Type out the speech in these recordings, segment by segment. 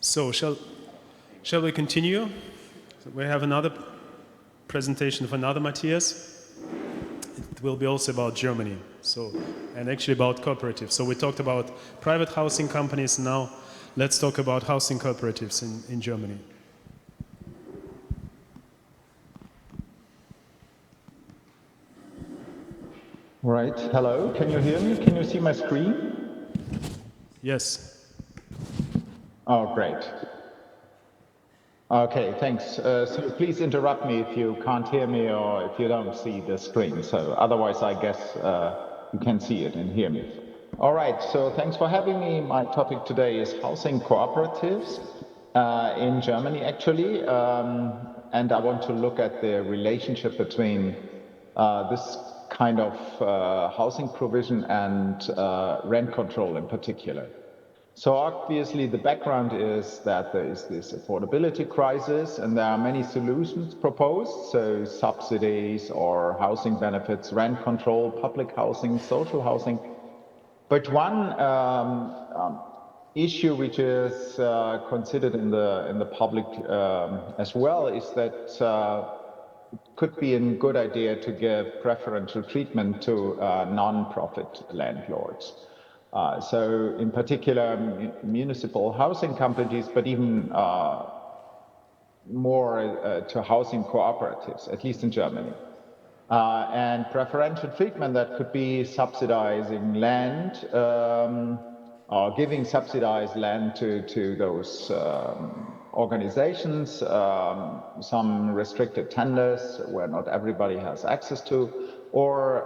So shall we continue? So we have another presentation of another Matthias. It will be also about Germany, and actually about cooperatives. So we talked about private housing companies. Now let's talk about housing cooperatives in Germany. Right. Hello. Can you hear me? Can you see my screen? Yes. Oh, great. Okay, thanks. So please interrupt me if you can't hear me or if you don't see the screen. So otherwise, I guess you can see it and hear me. All right. So thanks for having me. My topic today is housing cooperatives in Germany, actually. And I want to look at the relationship between this kind of housing provision and rent control in particular. So obviously the background is that there is this affordability crisis and there are many solutions proposed, so subsidies or housing benefits, rent control, public housing, social housing. But one issue which is considered in the public as well is that it could be a good idea to give preferential treatment to non-profit landlords. So in particular, municipal housing companies, but even more to housing cooperatives, at least in Germany. And preferential treatment that could be subsidizing land, or giving subsidized land to those organizations, some restricted tenders where not everybody has access to, or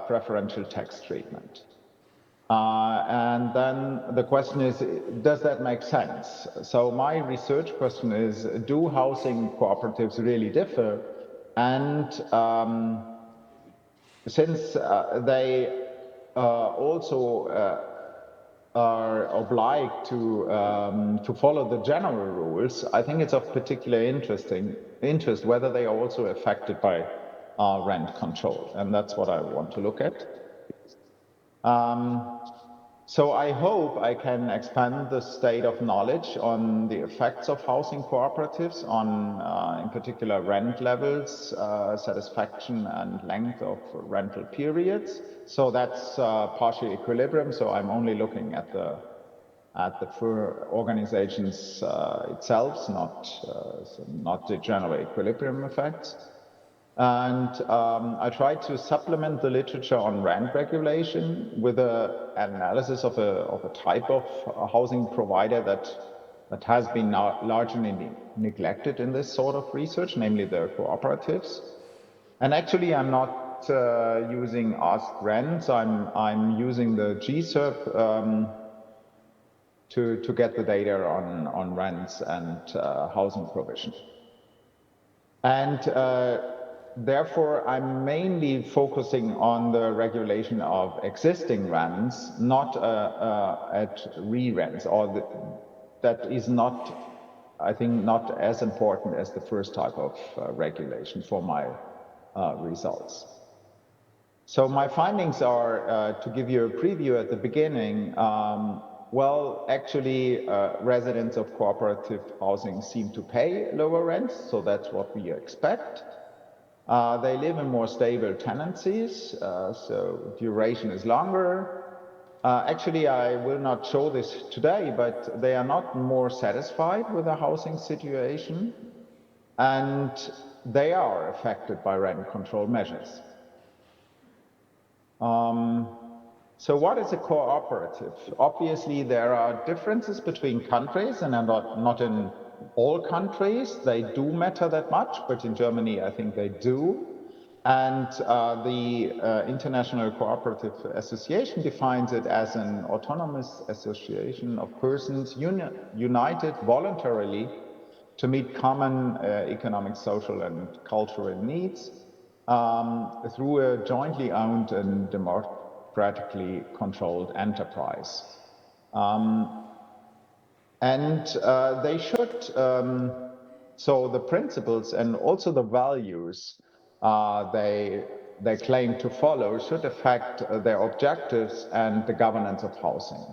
preferential tax treatment. And then the question is, does that make sense? So my research question is, do housing cooperatives really differ? And since they also are obliged to follow the general rules, I think it's of particular interest whether they are also affected by rent control. And that's what I want to look at. So I hope I can expand the state of knowledge on the effects of housing cooperatives on, in particular, rent levels, satisfaction and length of rental periods. So that's partial equilibrium. So I'm only looking at the organizations itself, not the general equilibrium effects. And I tried to supplement the literature on rent regulation with an analysis of a type of housing provider that has been largely neglected in this sort of research, namely the cooperatives. And actually, I'm not using Ask Rents. I'm using the GSERP to get the data on rents and housing provision. And therefore, I'm mainly focusing on the regulation of existing rents, not at re-rents, that is not, I think, not as important as the first type of regulation for my results. So my findings are, to give you a preview at the beginning, well, actually, residents of cooperative housing seem to pay lower rents, so that's what we expect. They live in more stable tenancies, so duration is longer. Actually, I will not show this today, but they are not more satisfied with the housing situation, and they are affected by rent control measures. So what is a cooperative? Obviously, there are differences between countries, and not in all countries they do matter that much, but in Germany I think they do. And the International Cooperative Association defines it as an autonomous association of persons united voluntarily to meet common economic, social and cultural needs through a jointly owned and democratically controlled enterprise. They should, so the principles and also the values they claim to follow should affect their objectives and the governance of housing.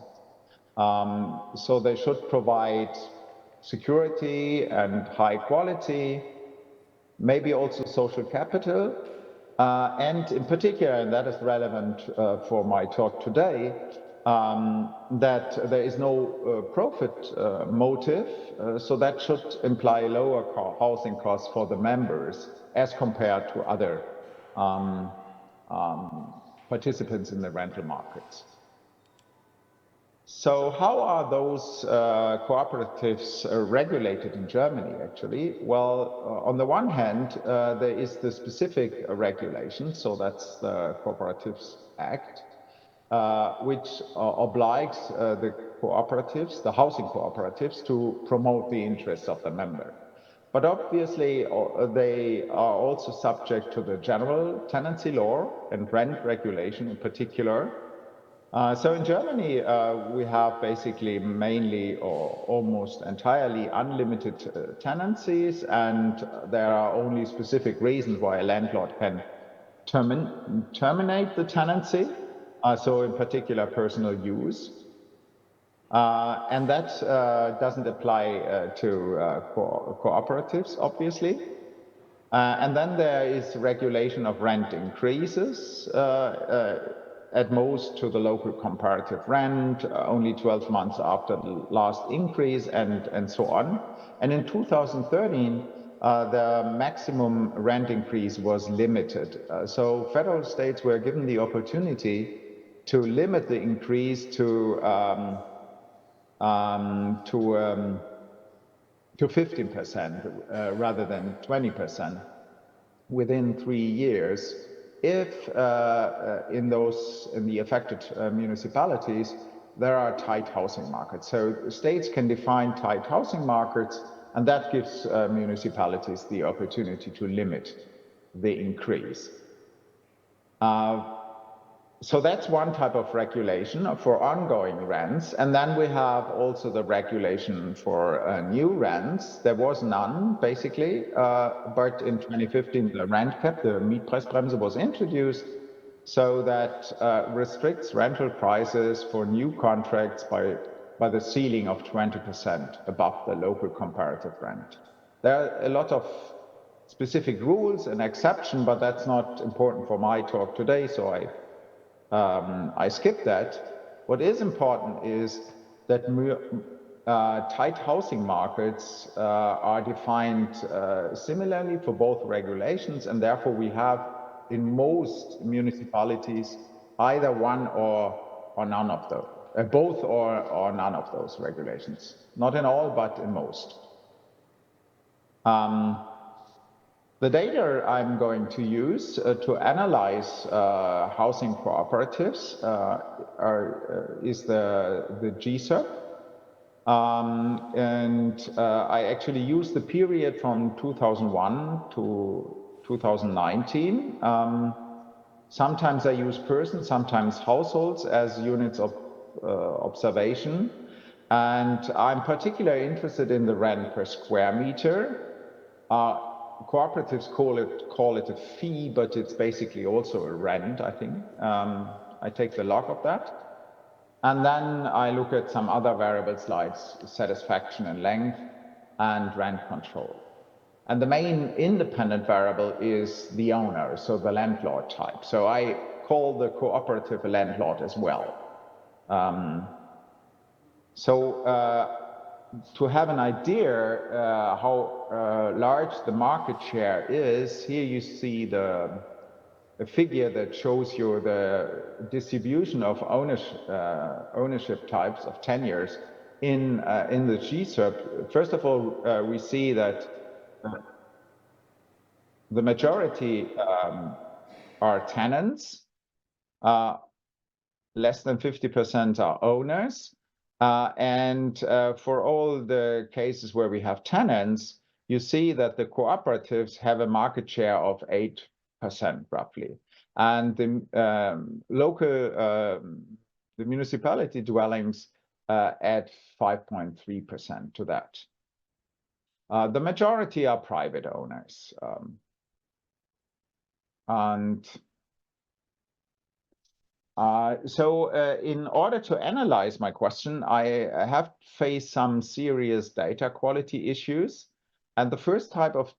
So they should provide security and high quality, maybe also social capital, and in particular, and that is relevant for my talk today, that there is no profit motive, so that should imply lower housing costs for the members as compared to other participants in the rental markets. So how are those cooperatives regulated in Germany, actually? Well, on the one hand, there is the specific regulation, so that's the Cooperatives Act, which obliges the cooperatives, the housing cooperatives, to promote the interests of the member. But obviously, they are also subject to the general tenancy law and rent regulation in particular. So in Germany, we have basically mainly or almost entirely unlimited tenancies, and there are only specific reasons why a landlord can terminate the tenancy, so in particular personal use. And that doesn't apply to cooperatives, obviously. And then there is regulation of rent increases, at most to the local comparative rent, only 12 months after the last increase, and so on. And in 2013, the maximum rent increase was limited. So federal states were given the opportunity to limit the increase to 15% rather than 20% within 3 years, if in the affected municipalities there are tight housing markets. So states can define tight housing markets, and that gives municipalities the opportunity to limit the increase. So that's one type of regulation for ongoing rents. And then we have also the regulation for new rents. There was none, basically, but in 2015, the rent cap, the Mietpreisbremse, was introduced, so that restricts rental prices for new contracts by the ceiling of 20% above the local comparative rent. There are a lot of specific rules and exceptions, but that's not important for my talk today, so I skip that. What is important is that tight housing markets are defined similarly for both regulations, and therefore we have in most municipalities either one or none of those, both or none of those regulations. Not in all, but in most. The data I'm going to use to analyze housing cooperatives is the GSERP. And I actually use the period from 2001 to 2019. Sometimes I use persons, sometimes households as units of observation. And I'm particularly interested in the rent per square meter. Cooperatives call it a fee, but it's basically also a rent, I think. I take the log of that. And then I look at some other variables like satisfaction and length and rent control. And the main independent variable is the owner, so the landlord type. So I call the cooperative a landlord as well. To have an idea how large the market share is, here you see a figure that shows you the distribution of ownership types of tenures in the GSERP. First of all, we see that the majority are tenants, less than 50% are owners. And for all the cases where we have tenants, you see that the cooperatives have a market share of 8% roughly. And the the municipality dwellings add 5.3% to that. The majority are private owners. And In order to analyze my question, I have faced some serious data quality issues. And the first type of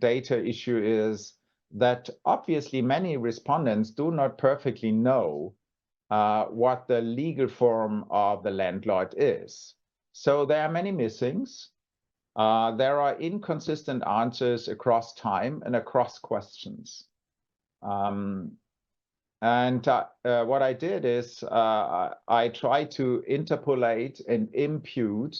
data issue is that obviously many respondents do not perfectly know what the legal form of the landlord is. So there are many missings. There are inconsistent answers across time and across questions. What I did is I tried to interpolate and impute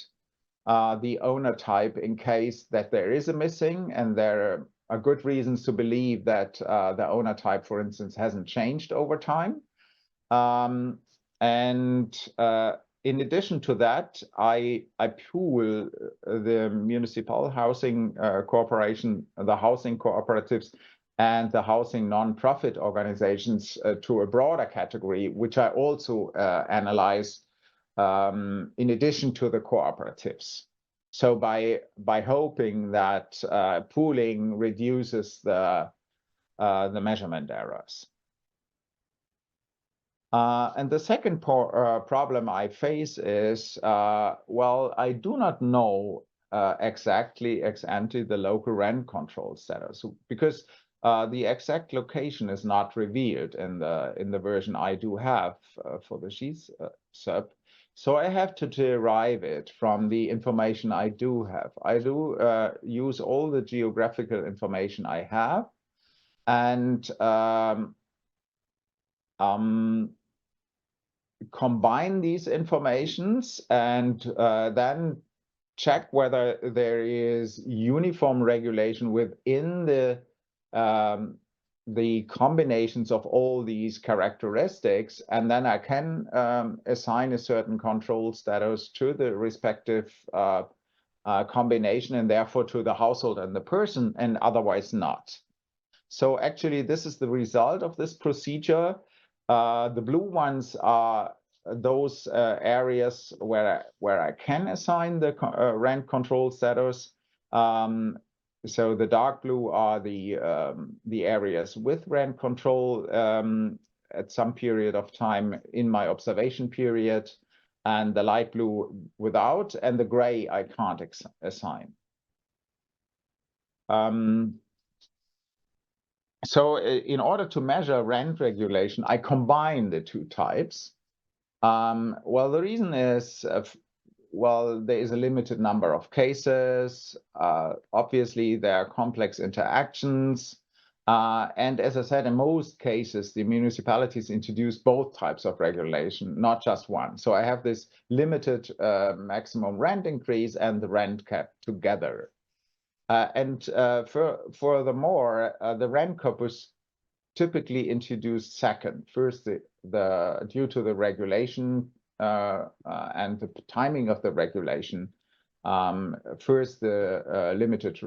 the owner type in case that there is a missing, and there are good reasons to believe that the owner type, for instance, hasn't changed over time. In addition to that, I pool the municipal housing corporation, the housing cooperatives, and the housing non-profit organizations to a broader category, which I also analyze in addition to the cooperatives. So by hoping that pooling reduces the measurement errors. And the second problem I face is, well, I do not know exactly ex ante the local rent control status, because the exact location is not revealed in the version I do have for the sheets sub. So I have to derive it from the information I do have. I do use all the geographical information I have, and combine these informations and then check whether there is uniform regulation within the combinations of all these characteristics, and then I can assign a certain control status to the respective combination, and therefore to the household and the person, and otherwise not. So actually, this is the result of this procedure. The blue ones are those areas where I can assign the rent control status. So the dark blue are the areas with rent control at some period of time in my observation period, and the light blue without, and the gray I can't assign. So in order to measure rent regulation, I combine the two types. Well, the reason is, well, there is a limited number of cases. Obviously, there are complex interactions. And as I said, in most cases, the municipalities introduce both types of regulation, not just one. So I have this limited maximum rent increase and the rent cap together. Furthermore, the rent cap was typically introduced second. First, due to the regulation and the timing of the regulation, first the limited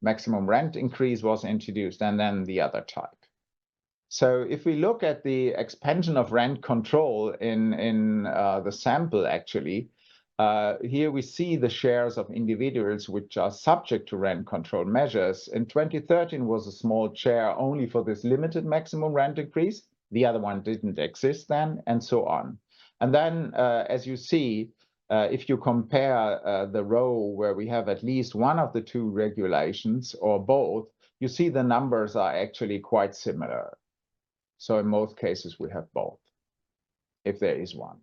maximum rent increase was introduced, and then the other type. So if we look at the expansion of rent control in the sample, actually, here we see the shares of individuals which are subject to rent control measures. In 2013 was a small share only for this limited maximum rent increase. The other one didn't exist then, and so on. And then, as you see, if you compare the row where we have at least one of the two regulations or both, you see the numbers are actually quite similar. So in most cases, we have both, if there is one.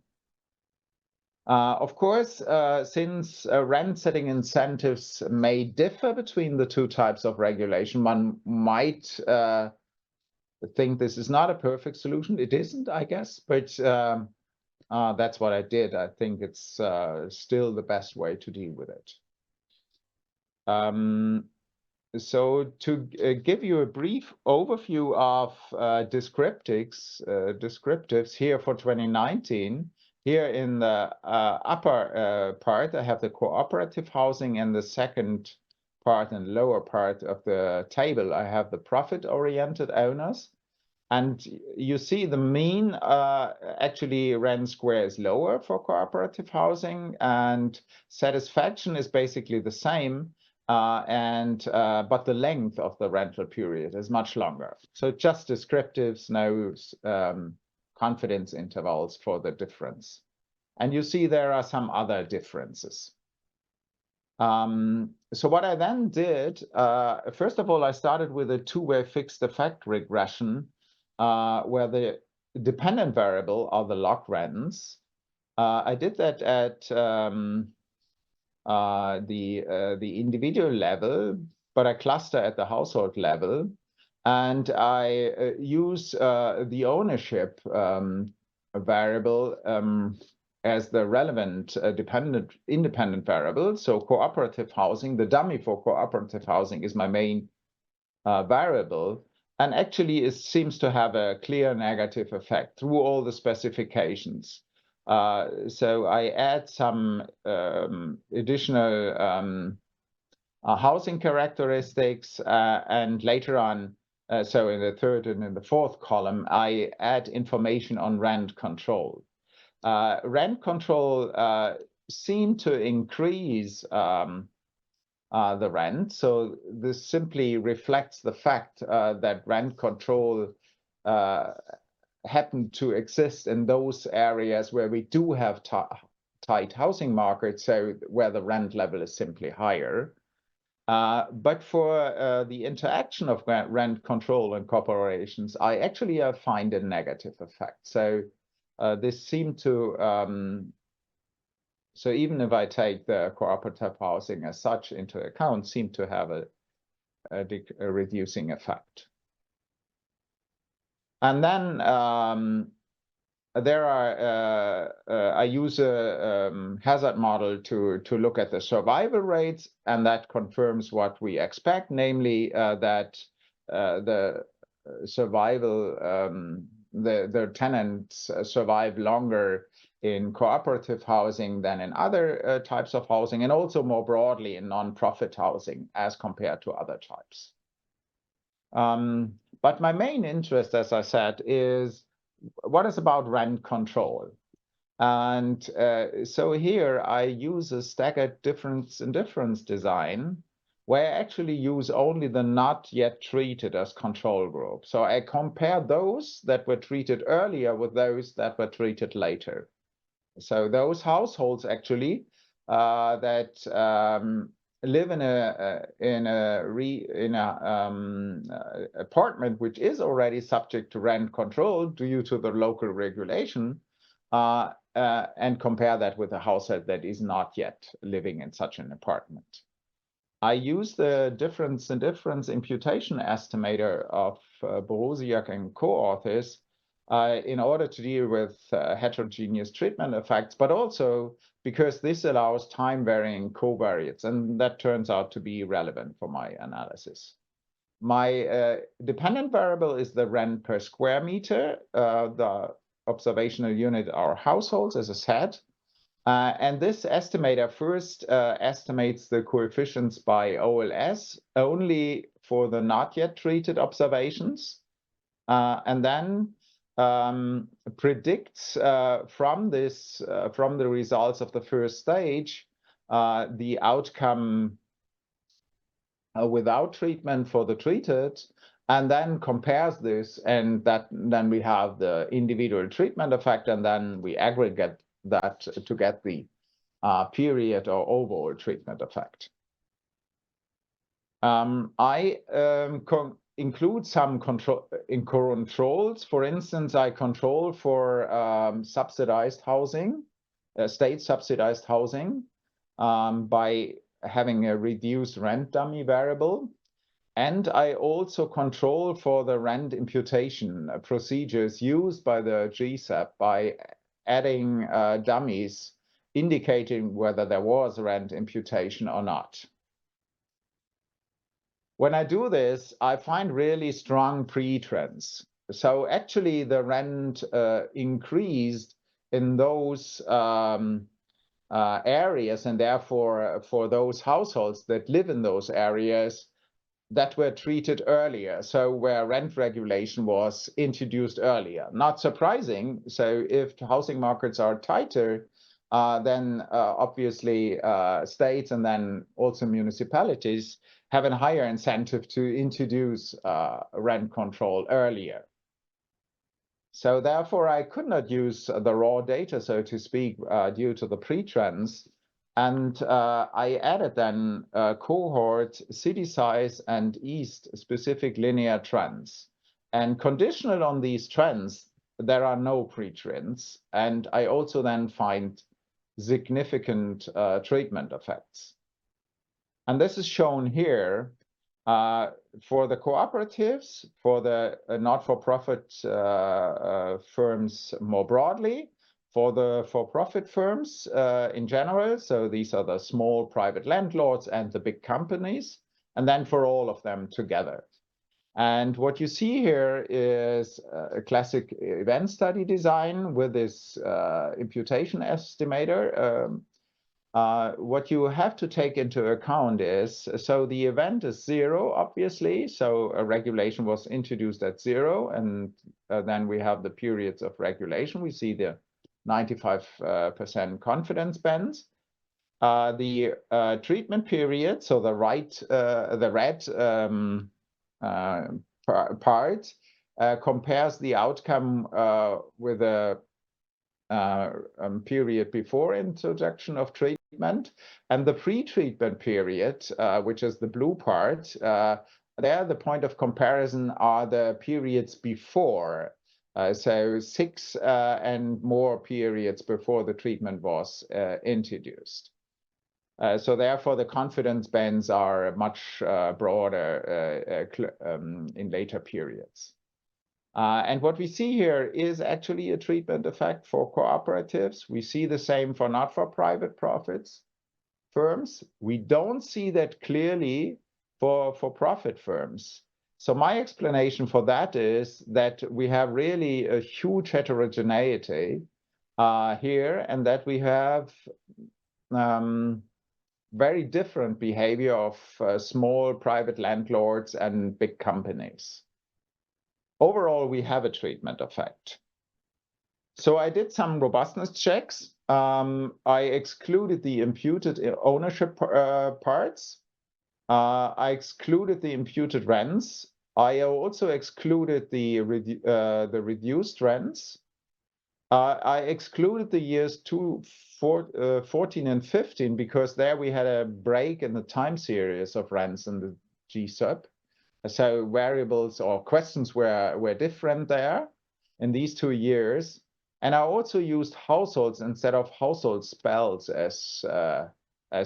Of course, since rent setting incentives may differ between the two types of regulation, one might think this is not a perfect solution. It isn't, I guess, but that's what I did. I think it's still the best way to deal with it. So to give you a brief overview of descriptives here for 2019, here in the upper part, I have the cooperative housing, and the second part and lower part of the table, I have the profit-oriented owners. And you see the mean actually rent square is lower for cooperative housing, and satisfaction is basically the same, but the length of the rental period is much longer. So just descriptives, no confidence intervals for the difference. And you see there are some other differences. So what I then did, first of all, I started with a two-way fixed effect regression, where the dependent variable are the log rents. I did that at the individual level, but I cluster at the household level. And I use the ownership variable as the relevant independent variable. So cooperative housing, the dummy for cooperative housing is my main variable. And actually it seems to have a clear negative effect through all the specifications. So I add some additional housing characteristics, and later on, so in the third and in the fourth column, I add information on rent control. Rent control seemed to increase the rent. So this simply reflects the fact that rent control happened to exist in those areas where we do have tight housing markets, so where the rent level is simply higher. But for the interaction of rent control and corporations, I actually find a negative effect. So this seemed to, so even if I take the cooperative housing as such into account, seem to have a reducing effect. And then there are, I use a hazard model to look at the survival rates, and that confirms what we expect, namely that the survival, the tenants survive longer in cooperative housing than in other types of housing, and also more broadly in non-profit housing as compared to other types. But my main interest, as I said, is what is about rent control. And so here I use a staggered difference in difference design, where I actually use only the not yet treated as control group. So I compare those that were treated earlier with those that were treated later. So those households actually that live in a apartment which is already subject to rent control due to the local regulation, and compare that with a household that is not yet living in such an apartment. I use the difference in difference imputation estimator of Borosiak and co-authors in order to deal with heterogeneous treatment effects, but also because this allows time-varying covariates, and that turns out to be relevant for my analysis. My dependent variable is the rent per square meter. The observational unit are households, as I said. And this estimator first estimates the coefficients by OLS only for the not yet treated observations, and then predicts from the results of the first stage the outcome without treatment for the treated, and then compares this, and then we have the individual treatment effect, and then we aggregate that to get the period or overall treatment effect. I include some controls. For instance, I control for subsidized housing, state subsidized housing, by having a reduced rent dummy variable. And I also control for the rent imputation procedures used by the GSAP by adding dummies indicating whether there was rent imputation or not. When I do this, I find really strong pre-trends. So actually the rent increased in those areas, and therefore for those households that live in those areas that were treated earlier, so where rent regulation was introduced earlier. Not surprising. So if housing markets are tighter, then obviously states and then also municipalities have a higher incentive to introduce rent control earlier. So therefore, I could not use the raw data, so to speak, due to the pre-trends. And I added then cohort, city size, and east-specific linear trends. And conditional on these trends, there are no pre-trends. And I also then find significant treatment effects. And this is shown here for the cooperatives, for the not-for-profit firms more broadly, for the for-profit firms in general. So these are the small private landlords and the big companies, and then for all of them together. And what you see here is a classic event study design with this imputation estimator. What you have to take into account is, so the event is 0, obviously, so a regulation was introduced at 0, and then we have the periods of regulation. We see the 95% confidence bands. The treatment period, so the red part, compares the outcome with a period before introduction of treatment, and the pre-treatment period, which is the blue part, there the point of comparison are the periods before, so 6 and more periods before the treatment was introduced. So therefore, the confidence bands are much broader in later periods. And what we see here is actually a treatment effect for cooperatives. We see the same for not-for-private profits firms. We don't see that clearly for for-profit firms. So my explanation for that is that we have really a huge heterogeneity here, and that we have very different behavior of small private landlords and big companies. Overall, we have a treatment effect. So I did some robustness checks. I excluded the imputed ownership parts. I excluded the imputed rents. I also excluded the reduced rents. I excluded the years 14 and 15 because there we had a break in the time series of rents in the G-sub. So variables or questions were different there in these 2 years. And I also used households instead of household spells as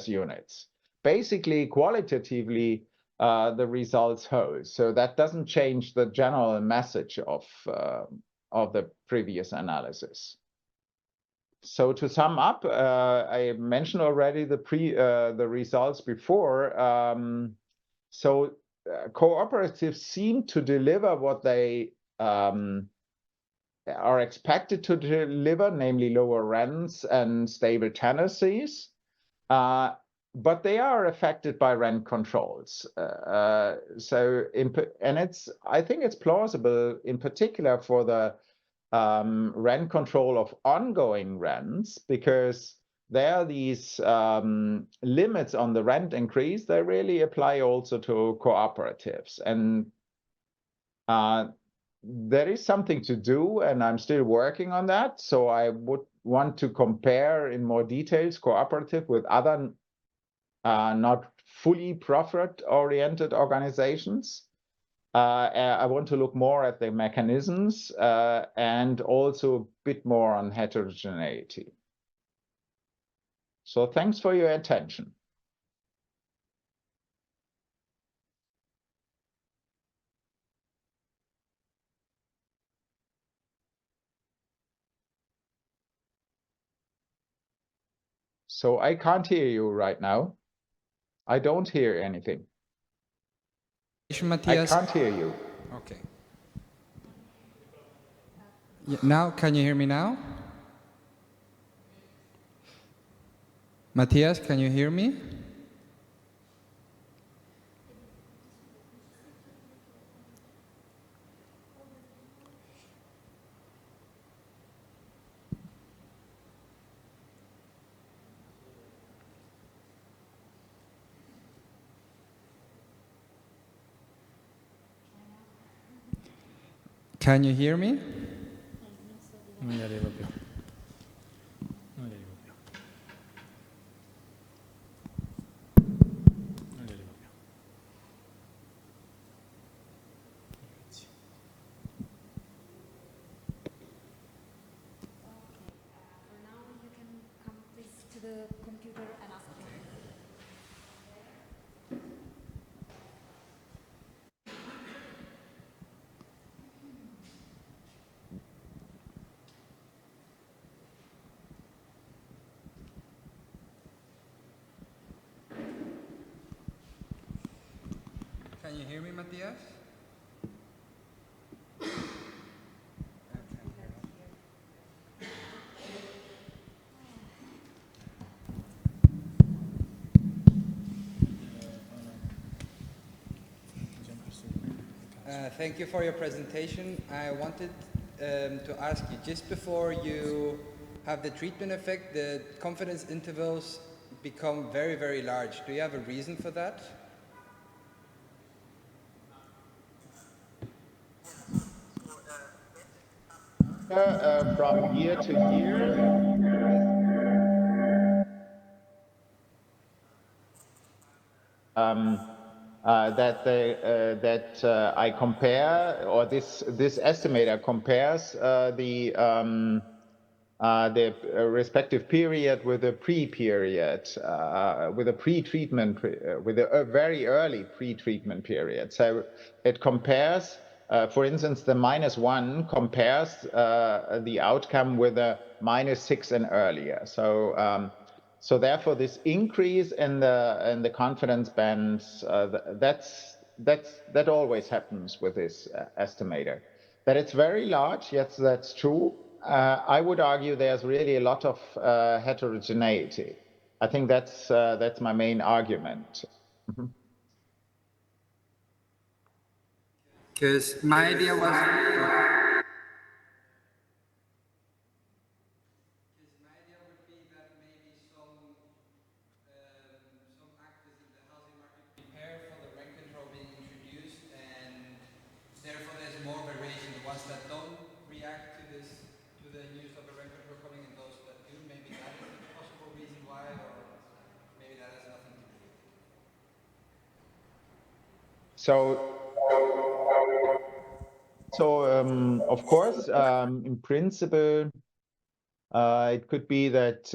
units. Basically, qualitatively, the results hold. So that doesn't change the general message of the previous analysis. So to sum up, I mentioned already the results before. Cooperatives seem to deliver what they are expected to deliver, namely lower rents and stable tenancies, but they are affected by rent controls. I think it's plausible, in particular for the rent control of ongoing rents, because there are these limits on the rent increase. They really apply also to cooperatives. And there is something to do, and I'm still working on that. So I would want to compare in more details cooperative with other not fully profit-oriented organizations. I want to look more at the mechanisms and also a bit more on heterogeneity. So thanks for your attention. So I can't hear you right now. I don't hear anything. Matthias. I can't hear you. Okay. Now, can you hear me now? Matthias, can you hear me? Can you hear me? Non gli arrivo più. Non gli arrivo più. Non gli arrivo più. Grazie. For now, you can come please to the computer and ask me. Can you hear me, Matthias? Thank you for your presentation. I wanted to ask you, just before you have the treatment effect, the confidence intervals become very, very large. Do you have a reason for that? From year to year, that I compare, or this estimator compares the respective period with a pre-period, with a pre-treatment, with a very early pre-treatment period. So it compares, for instance, the -1 compares the outcome with a -6 and earlier. So so therefore, this increase in the confidence bands, that always happens with this estimator. That it's very large, yes, that's true. I would argue there's really a lot of heterogeneity. I think that's my main argument. Because my idea was would be that maybe some actors in the housing market prepare for the rent control being introduced, and therefore there's more variation. The ones that don't react to this, to the news of the rent control coming, and those that do. Maybe that is a possible reason why, or maybe that has nothing to do with it. So of course, in principle, it could be that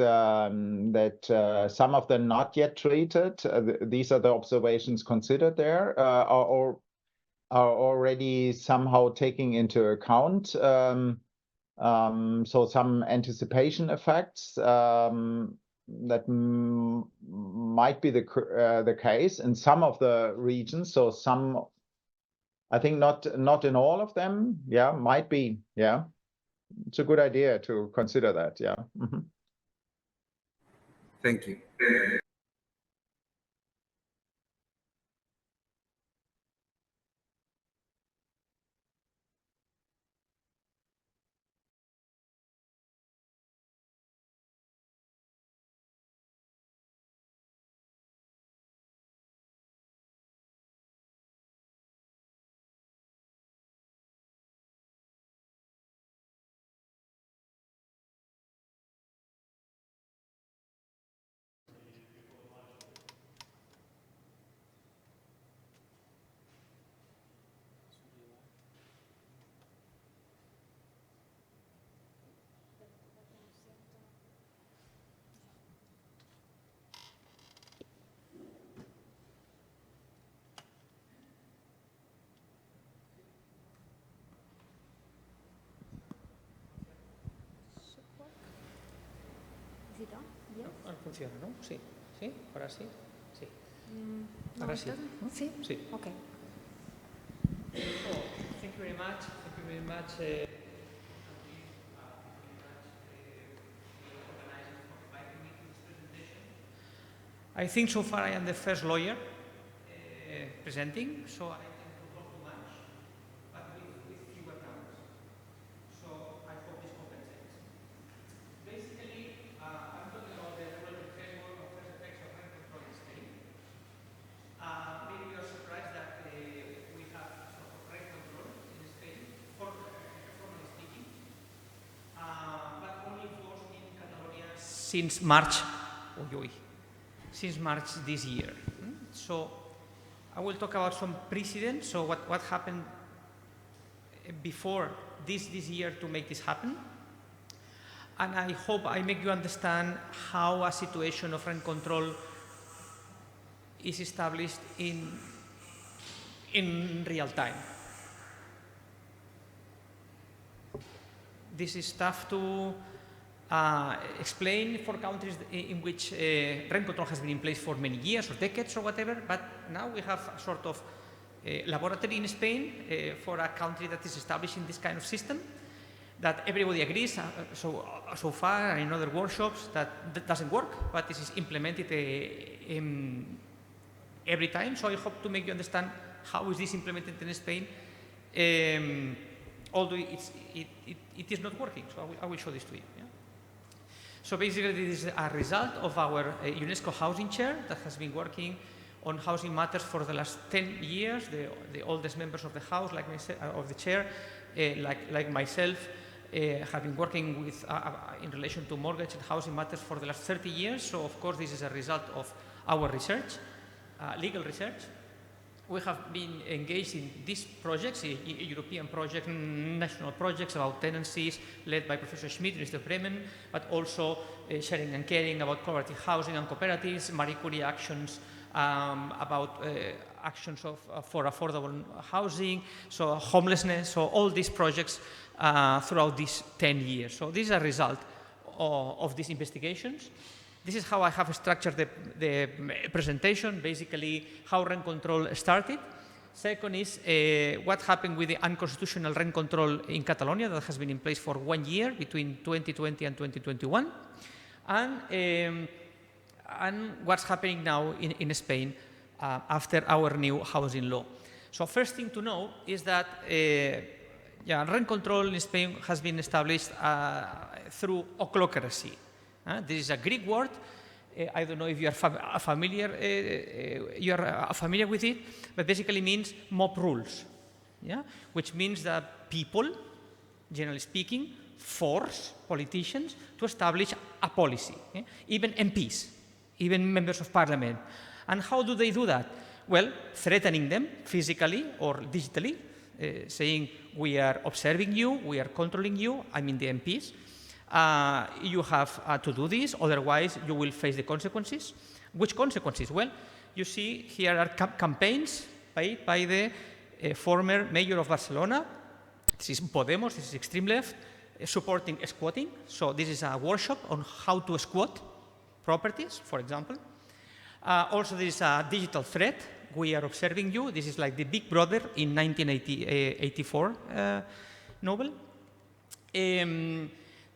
some of the not yet treated, these are the observations considered there, are already somehow taking into account. So some anticipation effects that might be the case in some of the regions. So some, I think not in all of them. Yeah, might be. Yeah, it's a good idea to consider that. Yeah. Thank you. Is it on? Yes. Ahora funciona, ¿no? Sí. ¿Sí? Ahora sí. Sí. No, Ahora it sí. doesn't. Sí. Sí. Okay. So, thank you very much. Thank you very much. I think so far I am the first lawyer presenting, so I tend to talk too much, but with fewer numbers. So I hope this compensates. Basically, I'm talking about the regulatory framework of first effects of rent control in Spain. Maybe you are surprised that we have sort of rent control in Spain, formally speaking. since March, since March this year. So I will talk about some precedents, so what happened before this year to make this happen. And I hope I make you understand how a situation of rent control is established in real time. This is tough to explain for countries in which rent control has been in place for many years or decades or whatever, but now we have a sort of laboratory in Spain for a country that is establishing this kind of system that everybody agrees so far and in other workshops that doesn't work, but this is implemented every time. So I hope to make you understand how is this implemented in Spain, although it is not working. So I will show this to you. Yeah? So basically this is a result of our UNESCO housing chair that has been working on housing matters for the last 10 years, the oldest members of the house, like myself, of the chair, like myself, have been working with, in relation to mortgage and housing matters for the last 30 years. So of course this is a result of our research, legal research. We have been engaged in these projects, European projects, national projects about tenancies led by Professor Schmidt, University of Bremen, but also sharing and caring about cooperative housing and cooperatives, Marie Curie actions, about actions for affordable housing, so homelessness, so all these projects throughout these 10 years. So this is a result of these investigations. This is how I have structured the presentation, basically how rent control started. Second is what happened with the unconstitutional rent control in Catalonia that has been in place for 1 year between 2020 and 2021. And what's happening now in Spain after our new housing law. So first thing to know is that rent control in Spain has been established through ochlocracy. This is a Greek word. I don't know if you are familiar with it, but basically means mob rules, which means that people, generally speaking, force politicians to establish a policy, even MPs, even members of parliament. And how do they do that? Well, threatening them physically or digitally, saying, we are observing you, we are controlling you, I mean the MPs. You have to do this, otherwise you will face the consequences. Which consequences? Well, you see here are campaigns by the former mayor of Barcelona. This is Podemos, this is extreme left, supporting squatting. So this is a workshop on how to squat properties, for example. Also, there is a digital threat. We are observing you. This is like the Big Brother in 1984 novel.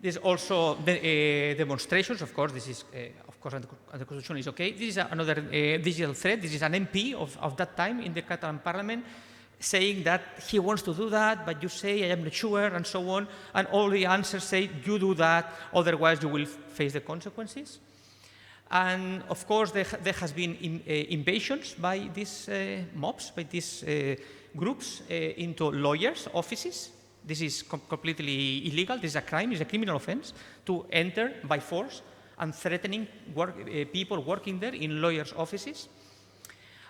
There's also demonstrations, of course. This is, of course, under constitution is okay. This is another digital threat. This is an MP of that time in the Catalan parliament saying that he wants to do that, but you say, I am not sure, and so on. And all the answers say, you do that, otherwise you will face the consequences. And of course, there has been invasions by these mobs, by these groups into lawyers' offices. This is completely illegal. This is a crime. It's a criminal offense to enter by force and threatening people working there in lawyers' offices.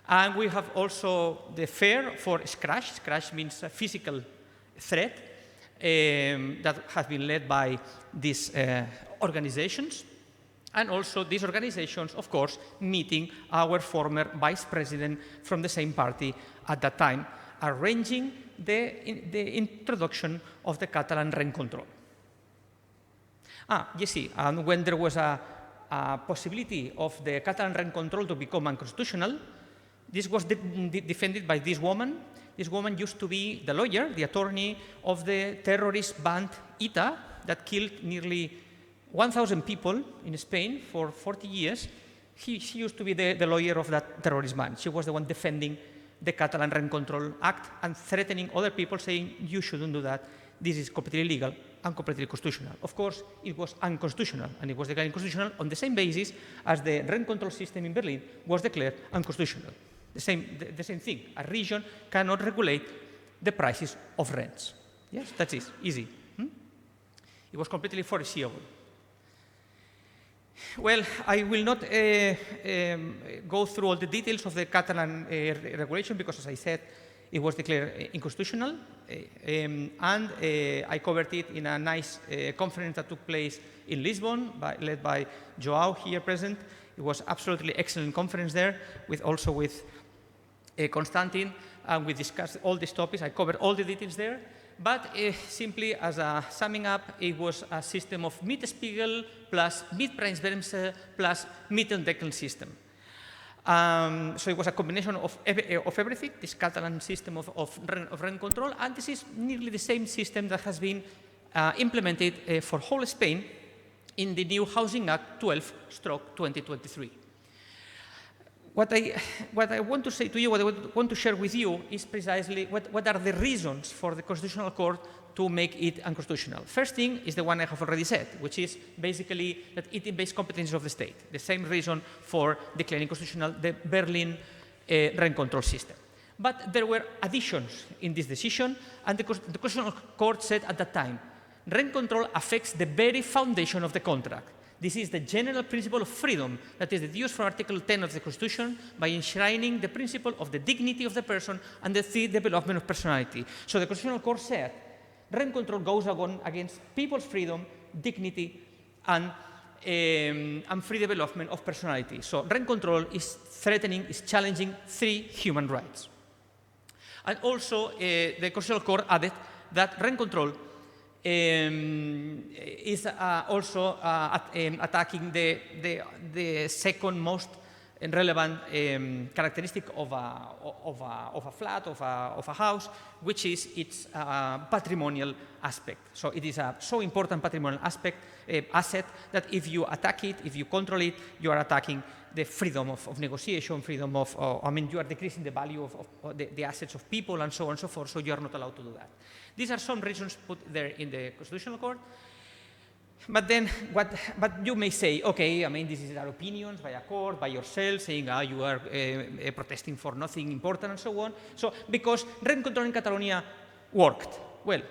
And we have also the fear for scratch. Scratch means a physical threat that has been led by these organizations. And also these organizations, of course, meeting our former vice president from the same party at that time, arranging the introduction of the Catalan rent control. You see, and when there was a possibility of the Catalan rent control to become unconstitutional, this was defended by this woman. This woman used to be the lawyer, the attorney of the terrorist band ETA that killed nearly 1,000 people in Spain for 40 years. She used to be the lawyer of that terrorist band. She was the one defending the Catalan Rent Control Act and threatening other people, saying, you shouldn't do that. This is completely illegal and completely constitutional. Of course, it was unconstitutional, and it was declared unconstitutional on the same basis as the rent control system in Berlin was declared unconstitutional. The same thing. A region cannot regulate the prices of rents. Yes, that's it. Easy. It was completely foreseeable. Well, I will not go through all the details of the Catalan regulation because, as I said, it was declared unconstitutional. And I covered it in a nice conference that took place in Lisbon, led by Joao here present. It was absolutely excellent conference there, also with Konstantin, and we discussed all these topics. I covered all the details there. But simply as a summing up, it was a system of Mietspiegel plus Mietpreisbremse plus Mietendeckel system. So it was a combination of everything, this Catalan system of rent control, and this is nearly the same system that has been implemented for whole Spain in the new Housing Act 12/2023. What I want to say to you, what I want to share with you is precisely what are the reasons for the Constitutional Court to make it unconstitutional. First thing is the one I have already said, which is basically that it invades competences of the state. The same reason for declaring constitutional the Berlin rent control system. But there were additions in this decision, and the Constitutional Court said at that time, rent control affects the very foundation of the contract. This is the general principle of freedom that is deduced from Article 10 of the Constitution by enshrining the principle of the dignity of the person and the free development of personality. So the Constitutional Court said rent control goes against people's freedom, dignity, and free development of personality. So rent control is threatening, is challenging 3 human rights. And also the Constitutional Court added that rent control is also attacking the second most relevant characteristic of a flat, of a house, which is its patrimonial aspect. So it is a so important patrimonial asset that if you attack it, if you control it, you are attacking the freedom of negotiation, freedom of, you are decreasing the value of the assets of people and so on and so forth, so you are not allowed to do that. These are some reasons put there in the Constitutional Court. But then, but you may say, okay, this is our opinions by a court, by yourself, saying, you are protesting for nothing important and so on. So, because rent control in Catalonia worked. Well,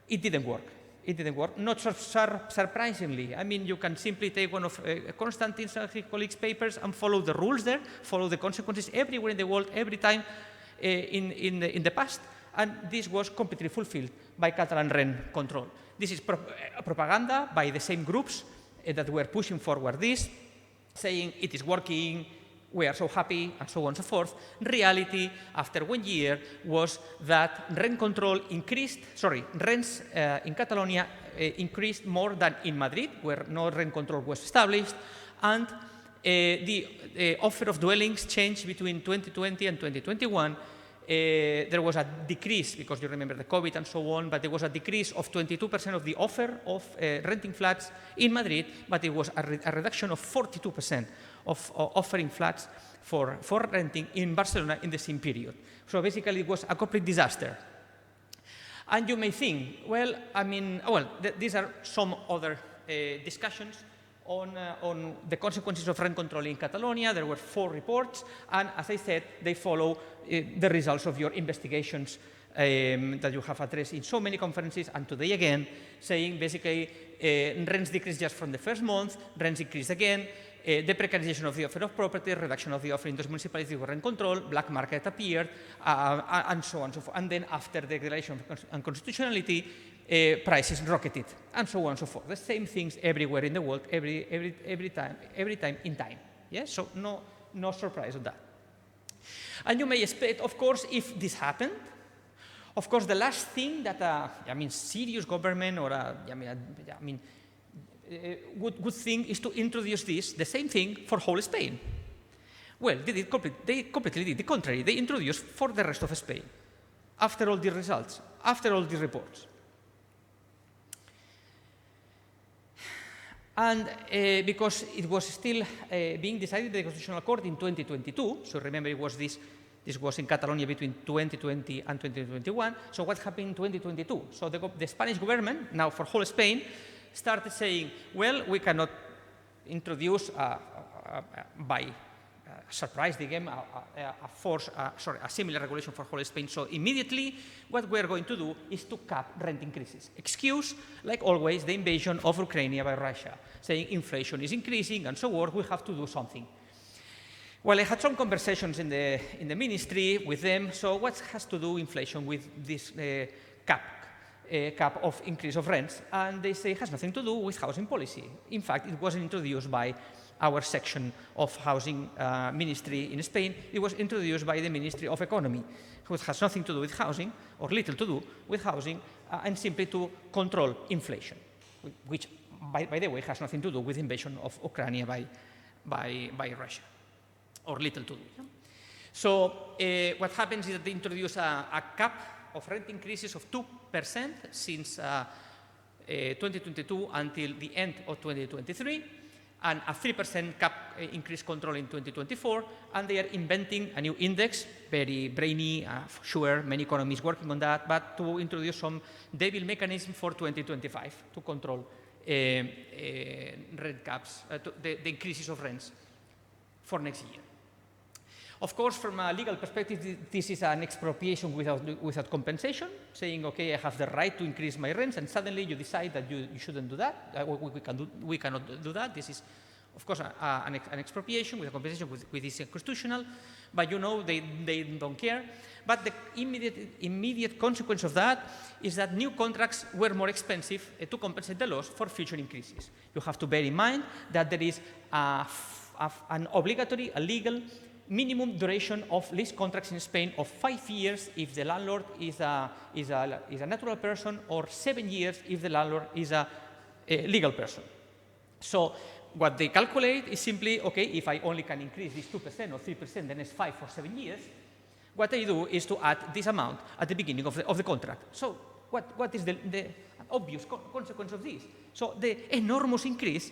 it didn't work. It didn't work, not surprisingly. You can simply take one of Konstantin's and his colleagues' papers and follow the rules there, follow the consequences everywhere in the world, every time in the past, and this was completely fulfilled by Catalan rent control. This is propaganda by the same groups that were pushing forward this, saying it is working, we are so happy, and so on and so forth. Reality, after 1 year, was that rent control increased, rents in Catalonia increased more than in Madrid, where no rent control was established, and the offer of dwellings changed between 2020 and 2021. There was a decrease, because you remember the COVID and so on, but there was a decrease of 22% of the offer of renting flats in Madrid, but it was a reduction of 42% of offering flats for renting in Barcelona in the same period. So basically it was a complete disaster. And you may think, well, these are some other discussions on the consequences of rent control in Catalonia. There were 4 reports, and as I said, they follow the results of your investigations that you have addressed in so many conferences, and today again, saying basically rents decreased just from the first month, rents increased again, the precarization of the offer of property, reduction of the offer in those municipalities with rent control, black market appeared, and so on and so forth. And then after the declaration of unconstitutionality, prices rocketed, and so on and so forth. The same things everywhere in the world, every time in time. Yeah? So no surprise on that. And you may expect, of course, if this happened, of course, the last thing that serious government or good thing is to introduce the same thing for whole Spain. Well, they completely did the contrary. They introduced for the rest of Spain, after all the results, after all the reports. And because it was still being decided by the Constitutional Court in 2022, so remember it was this was in Catalonia between 2020 and 2021, so what happened in 2022? So the Spanish government, now for whole Spain, started saying, well, we cannot introduce by surprise, again, a similar regulation for whole Spain. So immediately, what we're going to do is to cap rent increases. Excuse, like always, the invasion of Ukraine by Russia, saying inflation is increasing and so on, we have to do something. Well, I had some conversations in the ministry with them. So what has to do inflation with this cap of increase of rents? And they say it has nothing to do with housing policy. In fact, it wasn't introduced by our section of housing ministry in Spain. It was introduced by the Ministry of Economy, which has nothing to do with housing, or little to do with housing, and simply to control inflation, which, by the way, has nothing to do with invasion of Ukraine by Russia, or little to do. Yeah? So what happens is that they introduce a cap of rent increases of 2% since 2022 until the end of 2023, and a 3% cap increase control in 2024, and they are inventing a new index, very brainy, sure, many economists working on that, but to introduce some devil mechanism for 2025 to control rent caps, the increases of rents for next year. Of course, from a legal perspective, this is an expropriation without compensation, saying, okay, I have the right to increase my rents, and suddenly you decide that you shouldn't do that. We cannot do that. This is, of course, an expropriation with a compensation, with this constitutional, but you know they don't care. But the immediate consequence of that is that new contracts were more expensive to compensate the loss for future increases. You have to bear in mind that there is an obligatory, a legal minimum duration of lease contracts in Spain of 5 years if the landlord is a natural person, or 7 years if the landlord is a legal person. So what they calculate is simply, okay, if I only can increase this 2% or 3% the next 5 or 7 years, what I do is to add this amount at the beginning of the contract. So what is the obvious consequence of this? So the enormous increase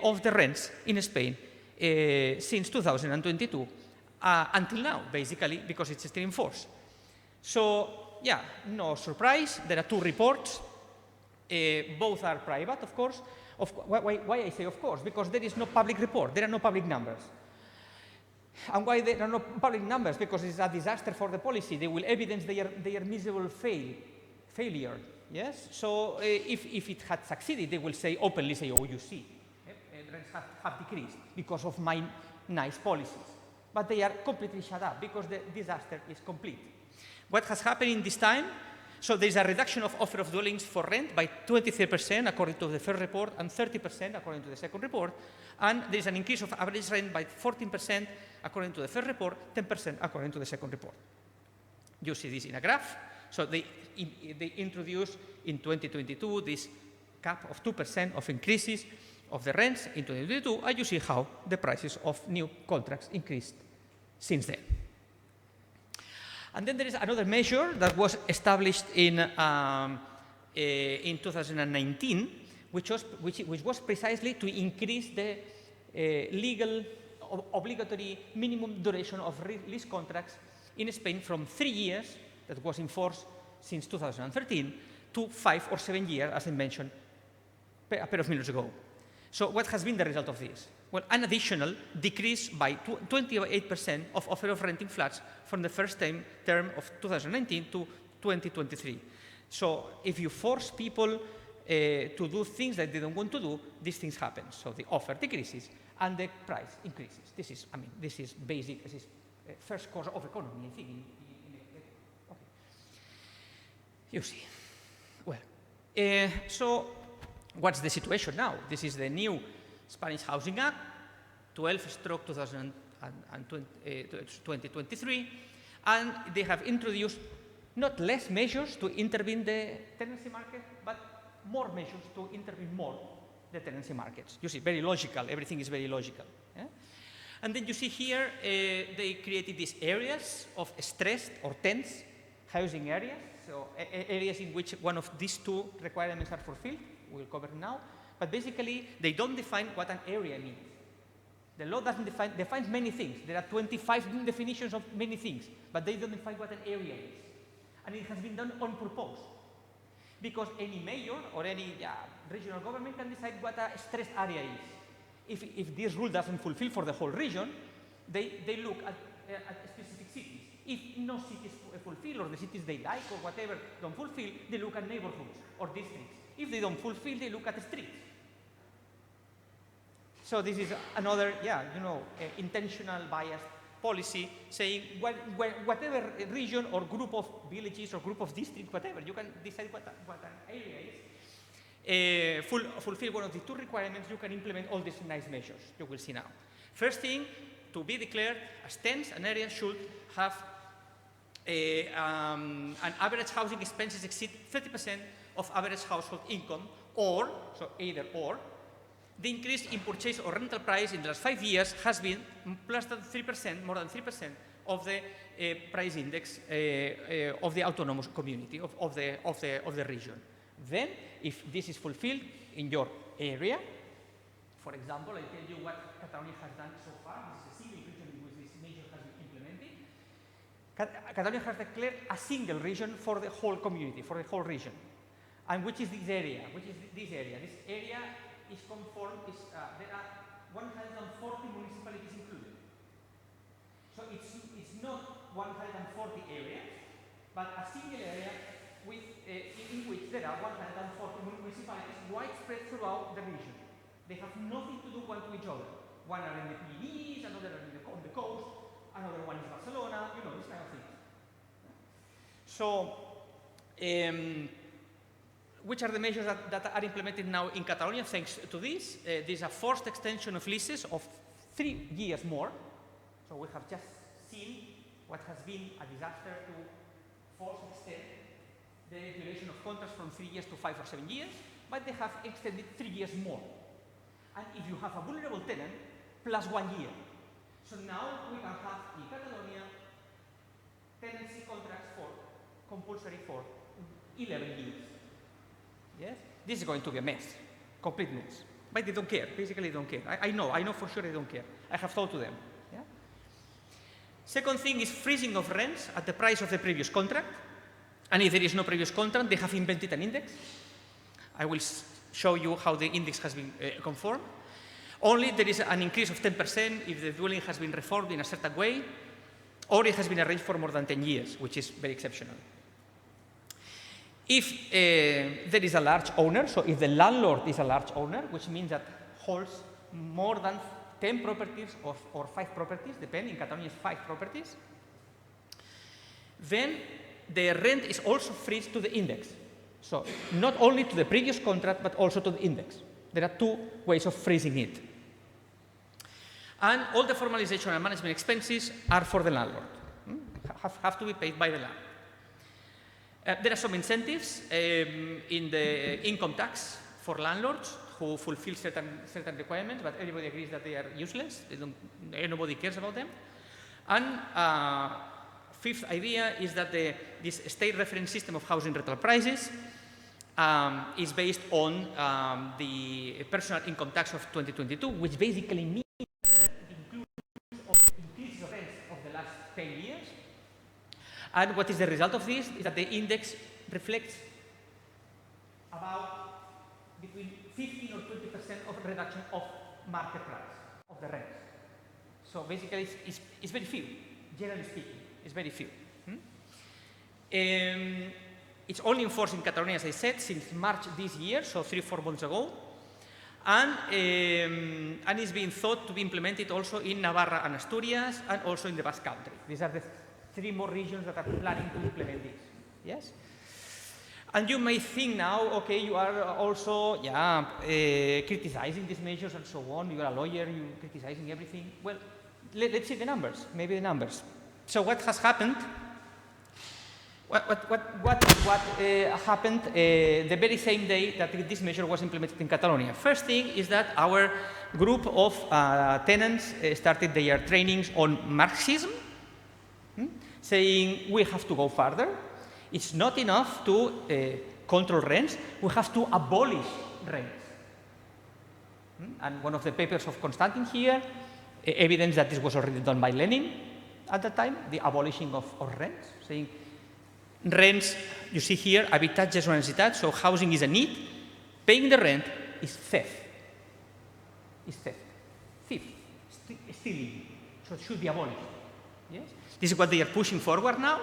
of the rents in Spain since 2022 until now, basically, because it's still in force. So, yeah, no surprise. There are 2 reports. Both are private, of course. Why I say of course? Because there is no public report. There are no public numbers. And why there are no public numbers? Because it's a disaster for the policy. They will evidence their miserable failure. Yes? So if it had succeeded, they will say openly, oh, you see, rents have decreased because of my nice policies. But they are completely shut up because the disaster is complete. What has happened in this time? So there's a reduction of offer of dwellings for rent by 23% according to the first report, and 30% according to the second report. And there's an increase of average rent by 14% according to the first report, 10% according to the second report. You see this in a graph. So they introduced in 2022 this cap of 2% of increases of the rents in 2022, and you see how the prices of new contracts increased since then. And then there is another measure that was established in 2019, which was precisely to increase the legal obligatory minimum duration of lease contracts in Spain from 3 years, that was in force since 2013, to 5 or 7 years, as I mentioned a pair of minutes ago. So what has been the result of this? Well, an additional decrease by 28% of offer of renting flats from the first term of 2019 to 2023. So if you force people to do things that they don't want to do, these things happen. So the offer decreases and the price increases. This is basic. This is first course of economy, I think. Okay. You see. Well, so what's the situation now? This is the new Spanish Housing Act, 12/2023, and they have introduced not less measures to intervene the tenancy market, but more measures to intervene more the tenancy markets. You see, very logical. Everything is very logical. Yeah? And then you see here, they created these areas of stressed or tense housing areas, so areas in which one of these 2 requirements are fulfilled. We'll cover now. But basically, they don't define what an area means. The law doesn't defines many things. There are 25 definitions of many things, but they don't define what an area is. And it has been done on purpose. Because any mayor or any regional government can decide what a stressed area is. If this rule doesn't fulfill for the whole region, they look at specific cities. If no cities fulfill, or the cities they like, or whatever don't fulfill, they look at neighborhoods or districts. If they don't fulfill, they look at the streets. So this is another, intentional bias policy, saying whatever region or group of villages or group of districts, whatever, you can decide what an area is, fulfill one of the two requirements, you can implement all these nice measures you will see now. First thing, to be declared as TENS, an area should have an average housing expenses exceed 30% of average household income, or, so either or, the increase in purchase or rental price in the last 5 years has been plus than 3%, more than 3% of the price index of the autonomous community, of the region. Then, if this is fulfilled in your area, for example, I tell you what Catalonia has done so far. This is a single region in which this measure has been implemented. Catalonia has declared a single region for the whole community, for the whole region. And which is this area? This area is conformed, there are 140 municipalities included. So it's not 140 areas, but a single area with, in which there are 140 municipalities widespread throughout the region. They have nothing to do one to each other. One are in the Pyrenees, another are on the coast, another one is Barcelona, this kind of thing. So, which are the measures that are implemented now in Catalonia thanks to this? There's a forced extension of leases of 3 years more. So we have just seen what has been a disaster to force extend the duration of contracts from 3 years to 5 or 7 years, but they have extended 3 years more. And if you have a vulnerable tenant, plus 1 year. So now we can have in Catalonia tenancy contracts compulsory for 11 years. Yes? This is going to be a mess, complete mess. But they don't care, basically they don't care. I know for sure they don't care. I have told to them. Yeah? Second thing is freezing of rents at the price of the previous contract. And if there is no previous contract, they have invented an index. I will show you how the index has been conformed. Only there is an increase of 10% if the dwelling has been reformed in a certain way, or it has been arranged for more than 10 years, which is very exceptional. If there is a large owner, so if the landlord is a large owner, which means that holds more than 10 properties or 5 properties, depending, in Catalonia is 5 properties, then the rent is also freezed to the index. So not only to the previous contract, but also to the index. There are 2 ways of freezing it. And all the formalization and management expenses are for the landlord, have to be paid by the landlord. There are some incentives in the income tax for landlords who fulfill certain requirements, but everybody agrees that they are useless. Nobody cares about them. And fifth idea is that this state reference system of housing rental prices is based on the personal income tax of 2022, which basically means it increases the rents of the last 10 years. And what is the result of this is that the index reflects about between 15 or 20% of reduction of market price of the rents. So basically it's very few, generally speaking, it's very few. It's only enforced in Catalonia, as I said, since March this year, so 3 or 4 months ago. And it's being thought to be implemented also in Navarra and Asturias, and also in the Basque Country. These are the 3 more regions that are planning to implement this. Yes? And you may think now, okay, you are also criticizing these measures and so on. You are a lawyer, you're criticizing everything. Well, let's see the numbers, maybe the numbers. So what has happened? What happened the very same day that this measure was implemented in Catalonia? First thing is that our group of tenants started their trainings on Marxism, saying we have to go further. It's not enough to control rents, we have to abolish rents. And one of the papers of Konstantin here evidence that this was already done by Lenin at that time, the abolishing of rents, saying rents, you see here, habitatge és una necessitat, so housing is a need, paying the rent is theft. Is theft. Thief, stealing. So it should be abolished. Yes? This is what they are pushing forward now.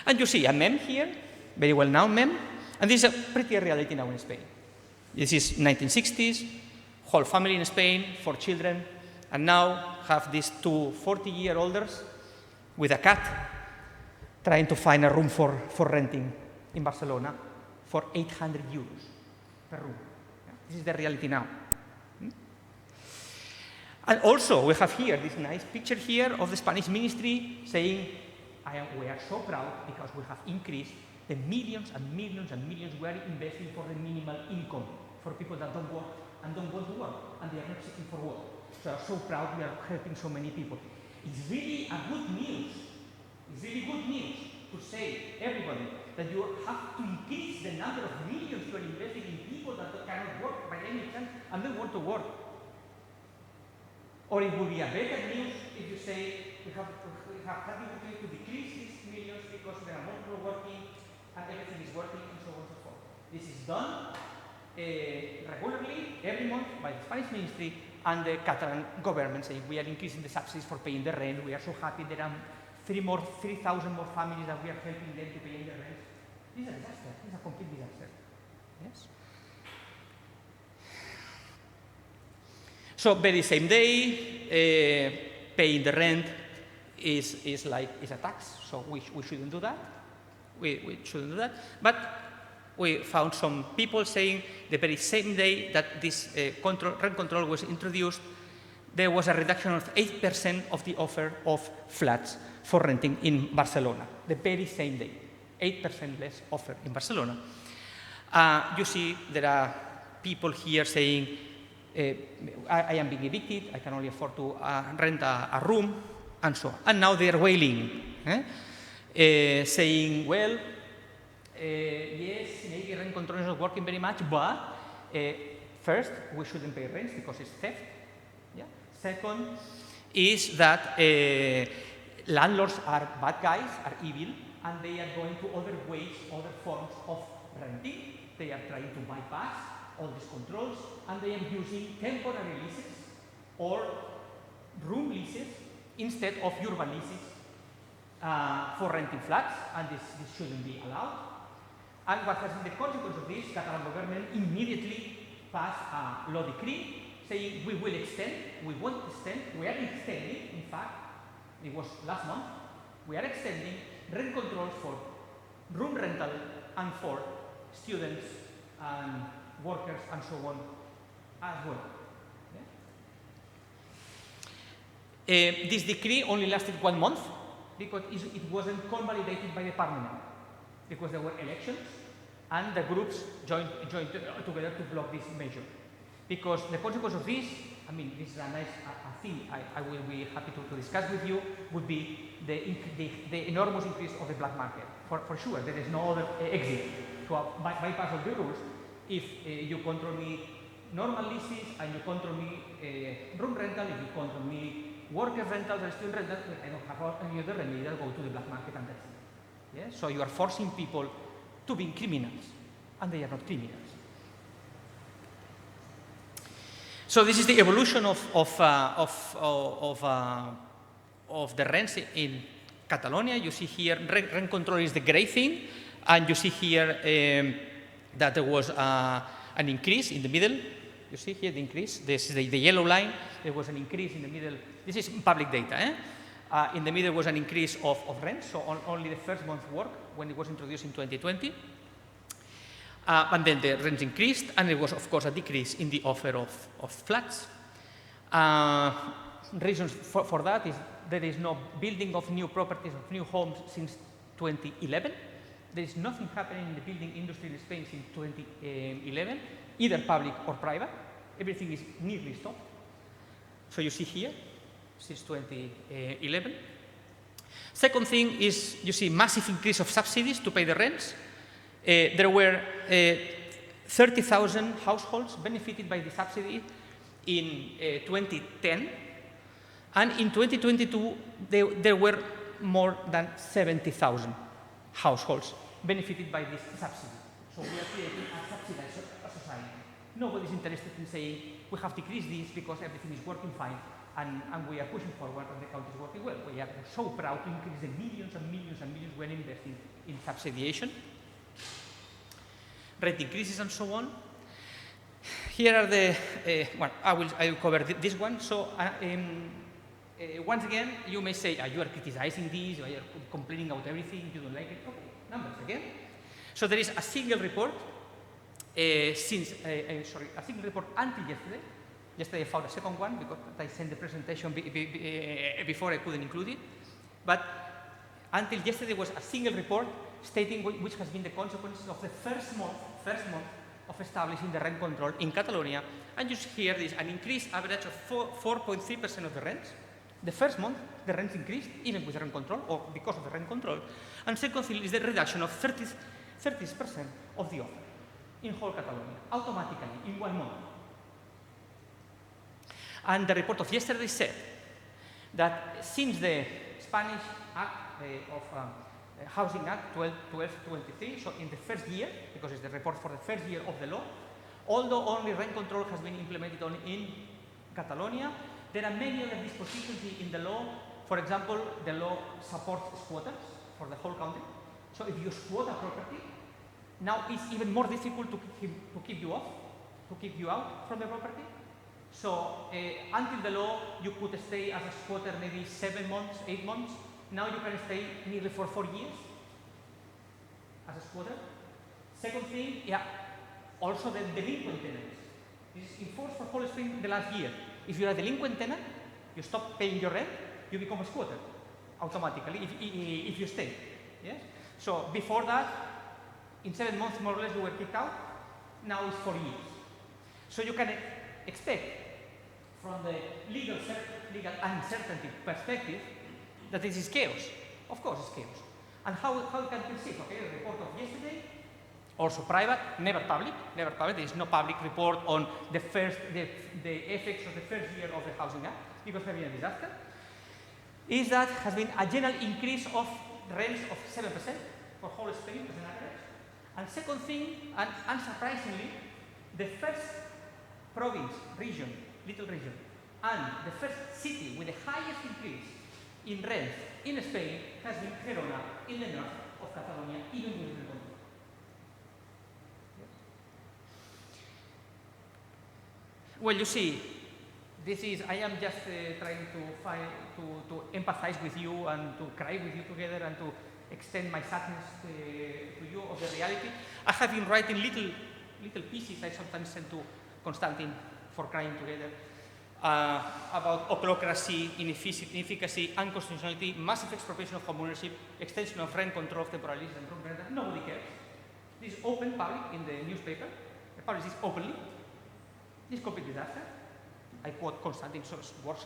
And you see a meme here, very well-known meme, and this is a pretty reality now in Spain. This is 1960s, whole family in Spain, 4 children, and now have these 2 40-year-olds with a cat trying to find a room for renting in Barcelona for 800 euros per room. This is the reality now. And also, we have here this nice picture here of the Spanish ministry saying, we are so proud because we have increased the millions and millions and millions we are investing for the minimal income for people that don't work and don't want to work and they are not seeking for work. So I'm so proud we are helping so many people. It's really a good news. It's really good news to say, everybody, that you have to increase the number of millions you are investing in people that cannot work by any chance and don't want to work. Or it would be a better news if you say we have to decrease these millions because there are more people working and everything is working and so on and so forth. This is done regularly every month by the Spanish ministry and the Catalan government saying we are increasing the subsidies for paying the rent. We are so happy there are 3,000 more families that we are helping them to pay the rent. This is a disaster. This is a complete disaster. Yes. So very same day, paying the rent is a tax. So we shouldn't do that. We shouldn't do that. But we found some people saying the very same day that this rent control was introduced, there was a reduction of 8% of the offer of flats for renting in Barcelona. The very same day, 8% less offer in Barcelona. You see, there are people here saying, I am being evicted, I can only afford to rent a room, and so on. And now they are wailing, saying, well, yes, maybe rent control is not working very much, but first, we shouldn't pay rents because it's theft. Yeah? Second is that landlords are bad guys, are evil, and they are going to other ways, other forms of renting. They are trying to bypass all these controls, and they are using temporary leases or room leases instead of urban leases for renting flats, and this shouldn't be allowed. And what has been the consequence of this, Catalan government immediately passed a law decree saying we will extend, we won't extend, we are extending, in fact, it was last month, we are extending rent controls for room rental and for students and workers and so on as well. Yeah? This decree only lasted 1 month because it wasn't convalidated by the parliament because there were elections and the groups joined together to block this measure. Because the consequence of this, I mean, this is a nice thing I will be happy to discuss with you, would be the enormous increase of the black market. For sure, there is no other exit to bypass of the rules. If you control me normal leases and you control me room rental, if you control me workers rentals or student rentals, I don't have any other remedy than go to the black market and that's it. Yeah? So you are forcing people to be criminals, and they are not criminals. So this is the evolution of the rents in Catalonia. You see here rent control is the gray thing, and you see here that there was an increase in the middle. You see here the increase. This is the yellow line. There was an increase in the middle. This is public data. In the middle was an increase of rent, so only the first month's work when it was introduced in 2020. And then the rents increased, and there was, of course, a decrease in the offer of flats. Reasons for that is there is no building of new properties, of new homes since 2011. There is nothing happening in the building industry in Spain since 2011, either public or private. Everything is nearly stopped. So you see here, since 2011. Second thing is you see massive increase of subsidies to pay the rents. There were 30,000 households benefited by the subsidy in 2010, and in 2022 there were more than 70,000 households benefited by this subsidy. So we are creating a subsidized society. Nobody is interested in saying we have decreased this because everything is working fine. and we are pushing forward, and the country is working well. We are so proud to increase the millions and millions and millions we're investing in subsidiation, rate increases, and so on. Here are the, well, I will cover this one. So once again, you may say, you are criticizing this, you are complaining about everything, you don't like it. Okay, numbers again. So there is a single report a single report until yesterday. Yesterday I found a second one because I sent the presentation before I couldn't include it. But until yesterday was a single report stating which has been the consequences of the first month of establishing the rent control in Catalonia. And you see here this an increased average of 4.3% of the rents. The first month, the rents increased even with rent control or because of the rent control. And second thing is the reduction of 30% of the offer in whole Catalonia, automatically, in 1 month. And the report of yesterday said that since the Spanish Act Housing Act 1223, so in the first year, because it's the report for the first year of the law, although only rent control has been implemented only in Catalonia, there are many other dispositions in the law. For example, the law supports squatters for the whole country. So if you squat a property, now it's even more difficult to keep you out from the property. So until the law, you could stay as a squatter maybe 7 months, 8 months. Now you can stay nearly for 4 years as a squatter. Second thing, also the delinquent tenants. This is enforced for whole Spain the last year. If you're a delinquent tenant, you stop paying your rent, you become a squatter automatically if you stay. Yes? So before that, in 7 months more or less you were kicked out. Now it's 4 years. So you can expect from the legal uncertainty perspective that this is chaos. Of course it's chaos. And how you can perceive, okay, the report of yesterday, also private, never public. There is no public report on the effects of the first year of the Housing Act, because it has been a disaster, is that has been a general increase of rents of 7% for whole Spain as an average. And second thing, and unsurprisingly, the first province, little region, and the first city with the highest increase in rents in Spain has been Verona in the north of Catalonia, even with the control. Well, you see, I am just trying to empathize with you and to cry with you together and to extend my sadness to you of the reality. I have been writing little pieces I sometimes send to Konstantin for crying together about ochlocracy, inefficacy, unconstitutionality, massive expropriation of home ownership, extension of rent control of temporalities and rent. Nobody cares. This is open, public in the newspaper. The publish this openly. This is complete disaster. I quote Konstantin's works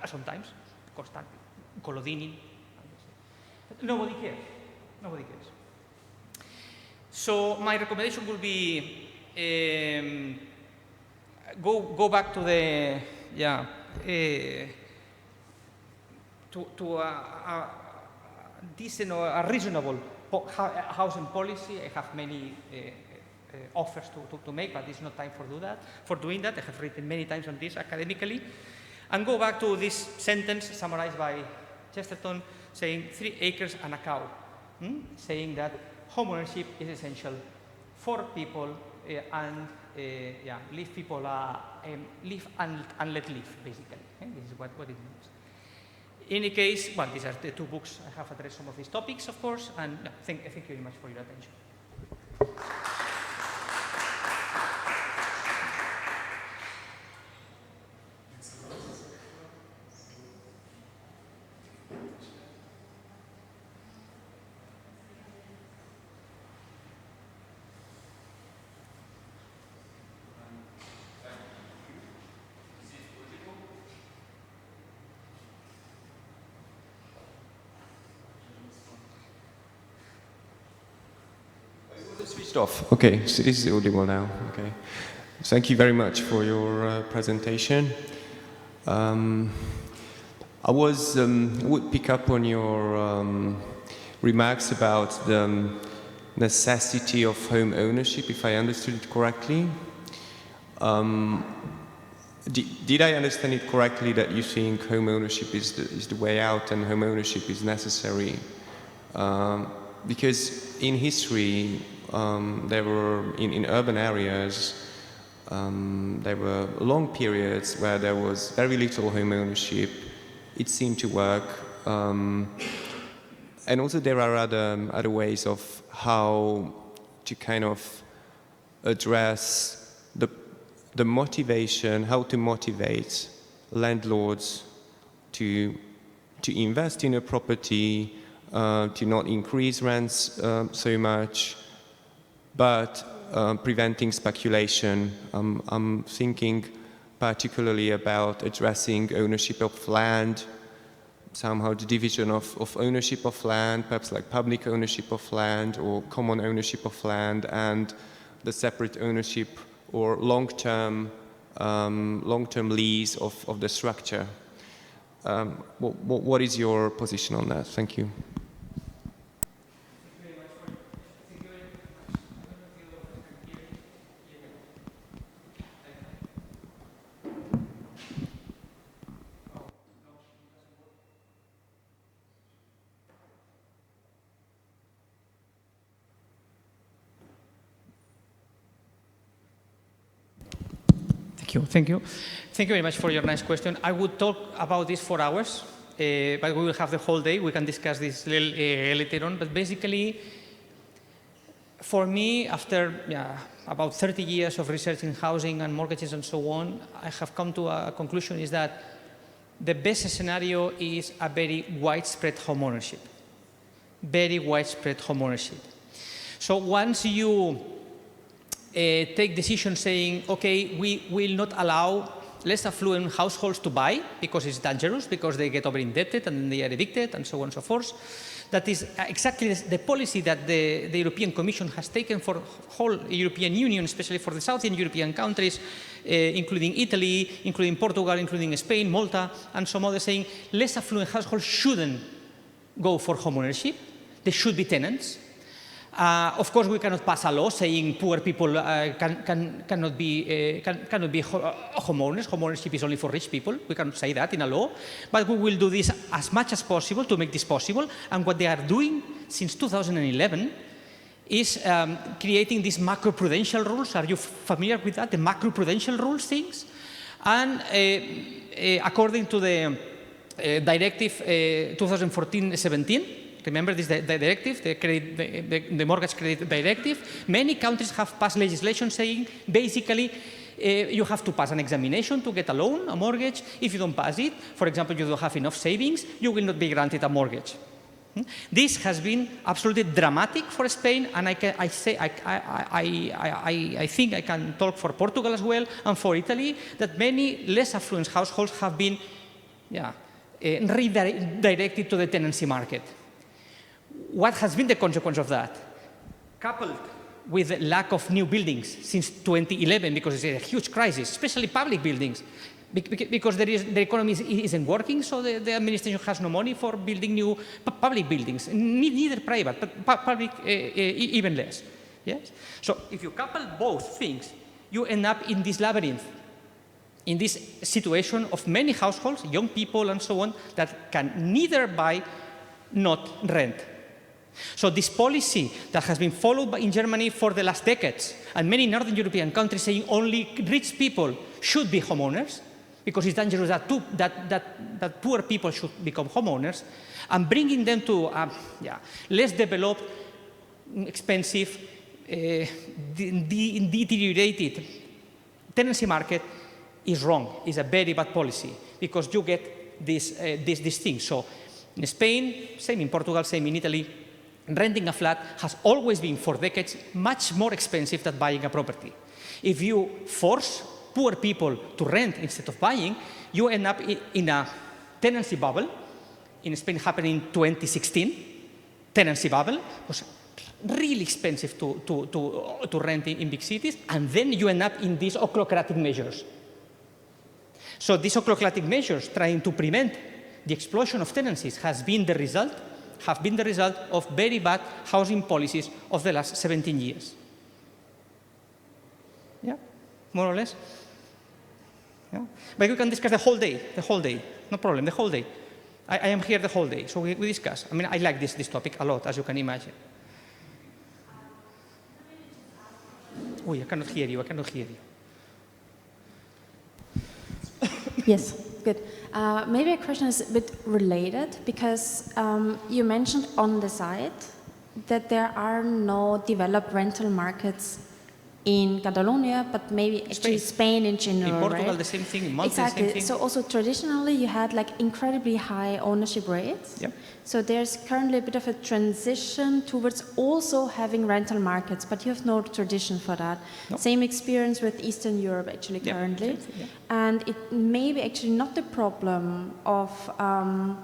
sometimes. Konstantin, Kholodilin. Nobody cares. Nobody cares. So my recommendation will be go back to the to a decent or a reasonable housing policy. I have many offers to make, but it's not time for doing that. I have written many times on this academically. And go back to this sentence summarized by Chesterton saying 3 acres and a cow, saying that home ownership is essential for people and leave people live and let live, basically. This is what it means. In any case, well, these are the 2 books. I have addressed some of these topics, of course, and thank you very much for your attention. Switched off. Okay, so this is audible now. Okay, thank you very much for your presentation. I would pick up on your remarks about the necessity of home ownership, if I understood it correctly. Did I understand it correctly that you think home ownership is the way out and home ownership is necessary? Because in history, there were, in urban areas, there were long periods where there was very little home ownership. It seemed to work. And also there are other ways of how to kind of address the motivation, how to motivate landlords to invest in a property, to not increase rents so much, but preventing speculation. I'm thinking particularly about addressing ownership of land, somehow the division of ownership of land, perhaps like public ownership of land or common ownership of land, and the separate ownership or long-term lease of the structure. What is your position on that? Thank you. Thank you. Thank you very much for your nice question. I would talk about this for hours, but we will have the whole day. We can discuss this later on. But basically, for me, after about 30 years of research in housing and mortgages and so on, I have come to a conclusion is that the best scenario is a very widespread homeownership. Very widespread homeownership. So once you take decisions saying, okay, we will not allow less affluent households to buy because it's dangerous, because they get over-indebted and then they are evicted and so on and so forth. That is exactly the policy that the European Commission has taken for the whole European Union, especially for the Southern European countries, including Italy, including Portugal, including Spain, Malta, and some others, saying less affluent households shouldn't go for homeownership. They should be tenants. Of course, we cannot pass a law saying poor people cannot be homeowners. Homeownership is only for rich people. We cannot say that in a law. But we will do this as much as possible to make this possible. And what they are doing since 2011 is creating these macroprudential rules. Are you familiar with that? The macroprudential rules things? And according to the Directive 2014-17, remember this directive, the Mortgage Credit Directive? Many countries have passed legislation saying basically you have to pass an examination to get a loan, a mortgage. If you don't pass it, for example, you don't have enough savings, you will not be granted a mortgage. This has been absolutely dramatic for Spain, and I think I can talk for Portugal as well and for Italy, that many less affluent households have been redirected to the tenancy market. What has been the consequence of that? Coupled with the lack of new buildings since 2011, because it's a huge crisis, especially public buildings, because the economy isn't working, so the administration has no money for building new public buildings, neither private, but public even less. Yes? So if you couple both things, you end up in this labyrinth, in this situation of many households, young people and so on, that can neither buy nor rent. So this policy that has been followed in Germany for the last decades, and many Northern European countries saying only rich people should be homeowners, because it's dangerous that poor people should become homeowners, and bringing them to less developed, expensive, deteriorated tenancy market is wrong. It's a very bad policy, because you get this thing. So in Spain, same in Portugal, same in Italy, renting a flat has always been, for decades, much more expensive than buying a property. If you force poor people to rent instead of buying, you end up in a tenancy bubble. In Spain, happened in 2016. Tenancy bubble was really expensive to rent in big cities, and then you end up in these ochlocratic measures. So these ochlocratic measures, trying to prevent the explosion of tenancies, have been the result of very bad housing policies of the last 17 years. Yeah, more or less. Yeah? But we can discuss the whole day, no problem, the whole day. I am here the whole day, so we discuss. I mean, I like this topic a lot, as you can imagine. Oh, I cannot hear you. Yes, good. Maybe a question is a bit related, because you mentioned on the side that there are no developed rental markets in Catalonia, but maybe actually Spain in general, in Portugal, right? the same thing. In Malta, exactly. the same thing. So also traditionally, you had like incredibly high ownership rates. Yep. So there's currently a bit of a transition towards also having rental markets, but you have no tradition for that. No. Same experience with Eastern Europe actually currently. Same thing, And it may be actually not the problem of kind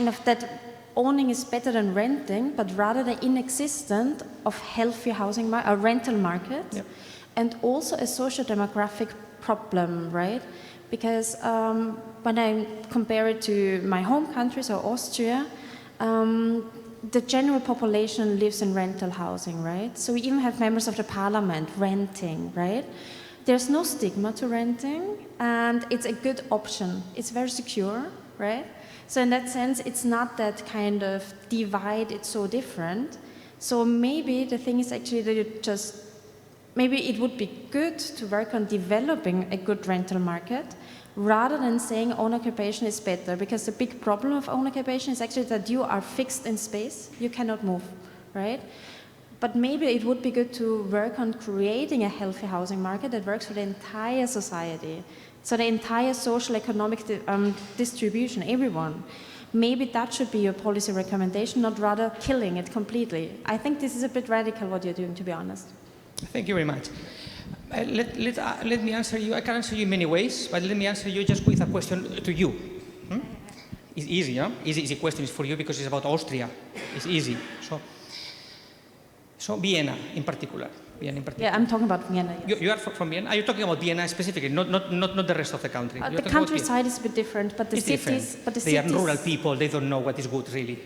of that owning is better than renting, but rather the inexistence of healthy housing rental market, and also a socio-demographic problem, right? Because when I compare it to my home country, so Austria, the general population lives in rental housing, right? So we even have members of the parliament renting, right? There's no stigma to renting, and it's a good option. It's very secure, right? So in that sense, it's not that kind of divide, it's so different. So maybe the thing is actually that you just, maybe it would be good to work on developing a good rental market rather than saying own occupation is better, because the big problem of own occupation is actually that you are fixed in space, you cannot move, right? But maybe it would be good to work on creating a healthy housing market that works for the entire society. So the entire social economic distribution, everyone. Maybe that should be your policy recommendation, not rather killing it completely. I think this is a bit radical what you're doing, to be honest. Thank you very much. Let me answer you. I can answer you in many ways, but let me answer you just with a question to you. It's easy, huh? Easy question is for you because it's about Austria. It's easy. So Vienna in particular. Yeah, I'm talking about Vienna. Yes. You are from Vienna? Are you talking about Vienna specifically, not the rest of the country? The countryside is a bit different, but the cities... They are rural people, they don't know what is good, really.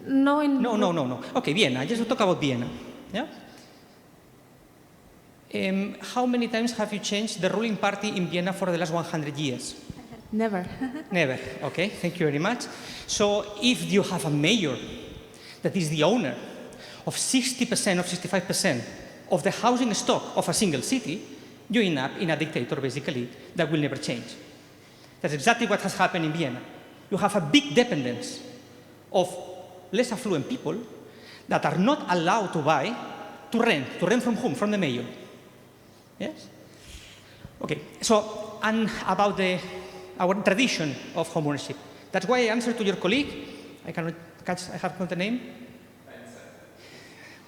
No. Okay, Vienna, just talk about Vienna. Yeah? How many times have you changed the ruling party in Vienna for the last 100 years? Never. Never, okay, thank you very much. So if you have a mayor that is the owner of 60% or 65% of the housing stock of a single city, you end up in a dictator, basically, that will never change. That's exactly what has happened in Vienna. You have a big dependence of less affluent people that are not allowed to buy, to rent from whom? From the mayor. Yes? Okay, so, and about our tradition of homeownership. That's why I answered to your colleague, I cannot catch, I have got the name?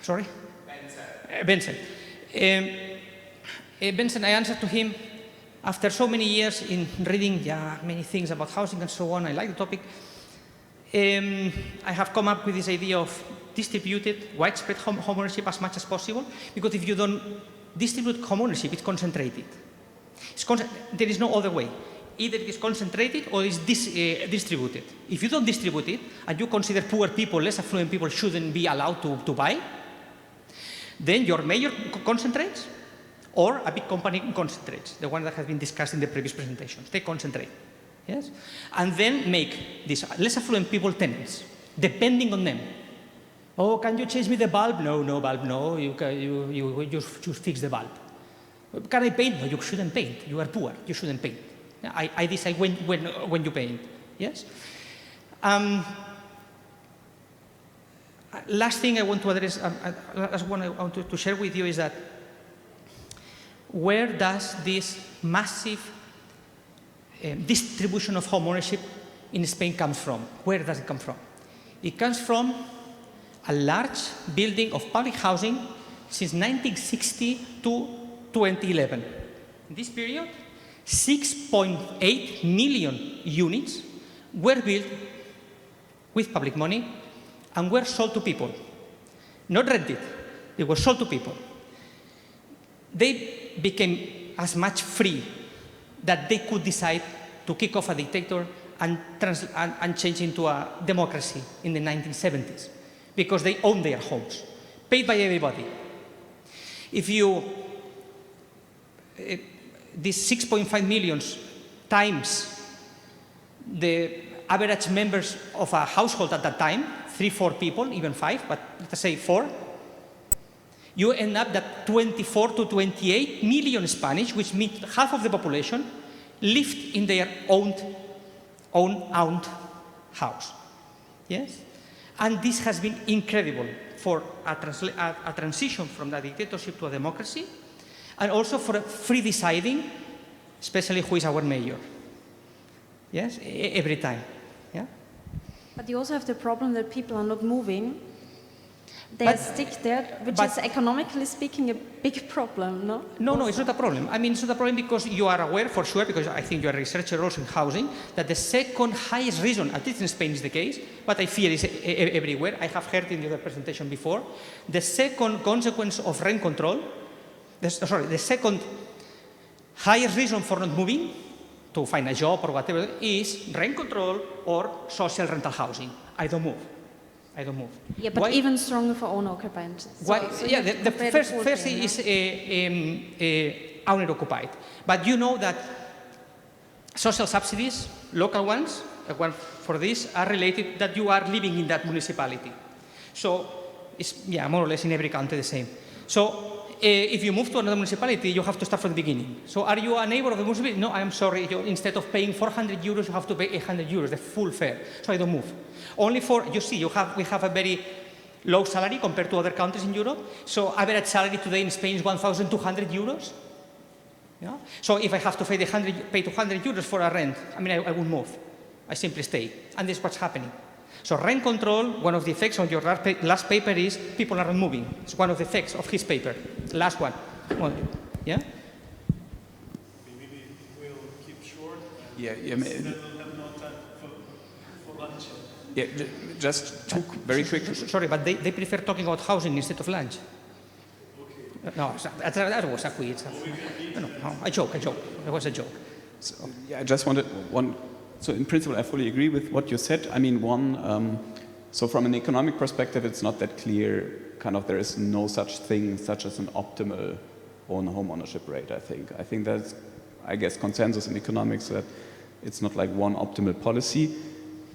Sorry? Benson. Benson, I answered to him after so many years in reading many things about housing and so on. I like the topic. I have come up with this idea of distributed, widespread homeownership as much as possible, because if you don't distribute homeownership, it's concentrated. There is no other way. Either it is concentrated or it is distributed. If you don't distribute it, and you consider poor people, less affluent people shouldn't be allowed to buy, then your mayor concentrates, or a big company concentrates, the one that has been discussed in the previous presentations. They concentrate, yes? And then make these less affluent people tenants, depending on them. Oh, can you change me the bulb? No, bulb, no, you just fix the bulb. Can I paint? No, you shouldn't paint. You are poor, you shouldn't paint. I decide when you paint, yes? Last thing I want to address, last one I want to share with you is that where does this massive distribution of homeownership in Spain come from? Where does it come from? It comes from a large building of public housing since 1960 to 2011. In this period, 6.8 million units were built with public money and were sold to people. Not rented, they were sold to people. They became as much free that they could decide to kick off a dictator and change into a democracy in the 1970s, because they owned their homes, paid by everybody. If you these 6.5 million times the average members of a household at that time, 3, 4 people, even 5, but let's say 4, you end up that 24 to 28 million Spanish, which means half of the population, lived in their own house. Yes? And this has been incredible for a transition from the dictatorship to a democracy, and also for free deciding, especially who is our mayor. Yes? Every time. Yeah? But you also have the problem that people are not moving. They stick there, which is economically speaking a big problem, no? No, it's not a problem. I mean, it's not a problem because you are aware for sure, because I think you are a researcher also in housing, that the second highest reason, at least in Spain is the case, but I fear it's everywhere. I have heard in the other presentation before, the second consequence of rent control, the second highest reason for not moving to find a job or whatever is rent control or social rental housing. I don't move. Yeah, but even stronger for owner-occupied. The first thing is owner-occupied. But you know that social subsidies, local ones, one for this, are related that you are living in that municipality. So it's more or less in every country the same. So if you move to another municipality, you have to start from the beginning. So are you a neighbor of the municipality? No, I'm sorry. Instead of paying 400 euros, you have to pay 800 euros, the full fare. So I don't move. Only for, you see, we have a very low salary compared to other countries in Europe. So average salary today in Spain is 1,200 euros. Yeah? So if I have to pay 200 euros for a rent, I mean, I won't move. I simply stay. And this is what's happening. So rent control, one of the effects on your last paper is people are not moving. It's one of the effects of his paper. Last one. Yeah? Maybe we'll keep short. Yeah. We'll have no time for lunch. Yeah, just two very quick. Sorry, but they prefer talking about housing instead of lunch. Okay. No, that was a quiz. No, a joke. It was a joke. So, I just wanted one. So in principle, I fully agree with what you said. I mean, so from an economic perspective, it's not that clear. There is no such thing such as an optimal home ownership rate. I think that's, I guess, consensus in economics that it's not like one optimal policy.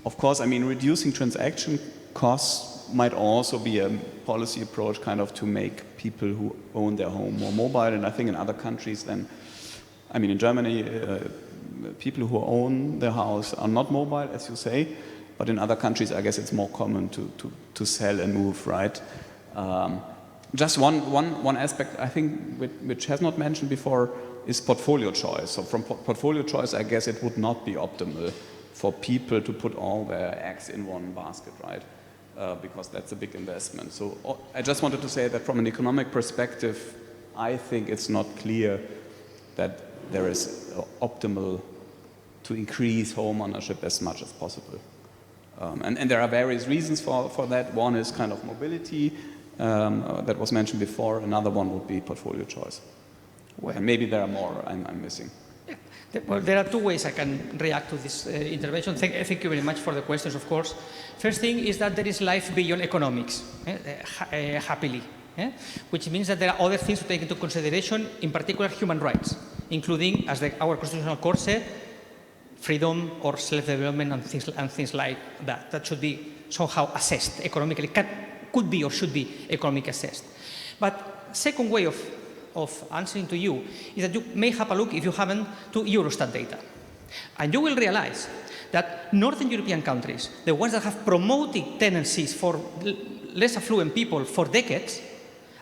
Of course, I mean, reducing transaction costs might also be a policy approach to make people who own their home more mobile. And I think in other countries then, I mean, in Germany, people who own their house are not mobile, as you say, but in other countries, I guess it's more common to sell and move, right? Just one aspect, I think, which has not mentioned before, is portfolio choice. So from portfolio choice, I guess it would not be optimal for people to put all their eggs in one basket, right? Because that's a big investment. So I just wanted to say that from an economic perspective, I think it's not clear that there is optimal to increase home ownership as much as possible. And there are various reasons for that. One is mobility that was mentioned before. Another one would be portfolio choice. Well, and maybe there are more I'm missing. Well, there are two ways I can react to this intervention. Thank you very much for the questions, of course. First thing is that there is life beyond economics, happily, which means that there are other things to take into consideration, in particular human rights, including, as our Constitutional Court said, freedom or self-development and things like that. That should be somehow assessed economically, could be or should be economically assessed. But second way of answering to you is that you may have a look, if you haven't, to Eurostat data. And you will realize that Northern European countries, the ones that have promoted tenancies for less affluent people for decades,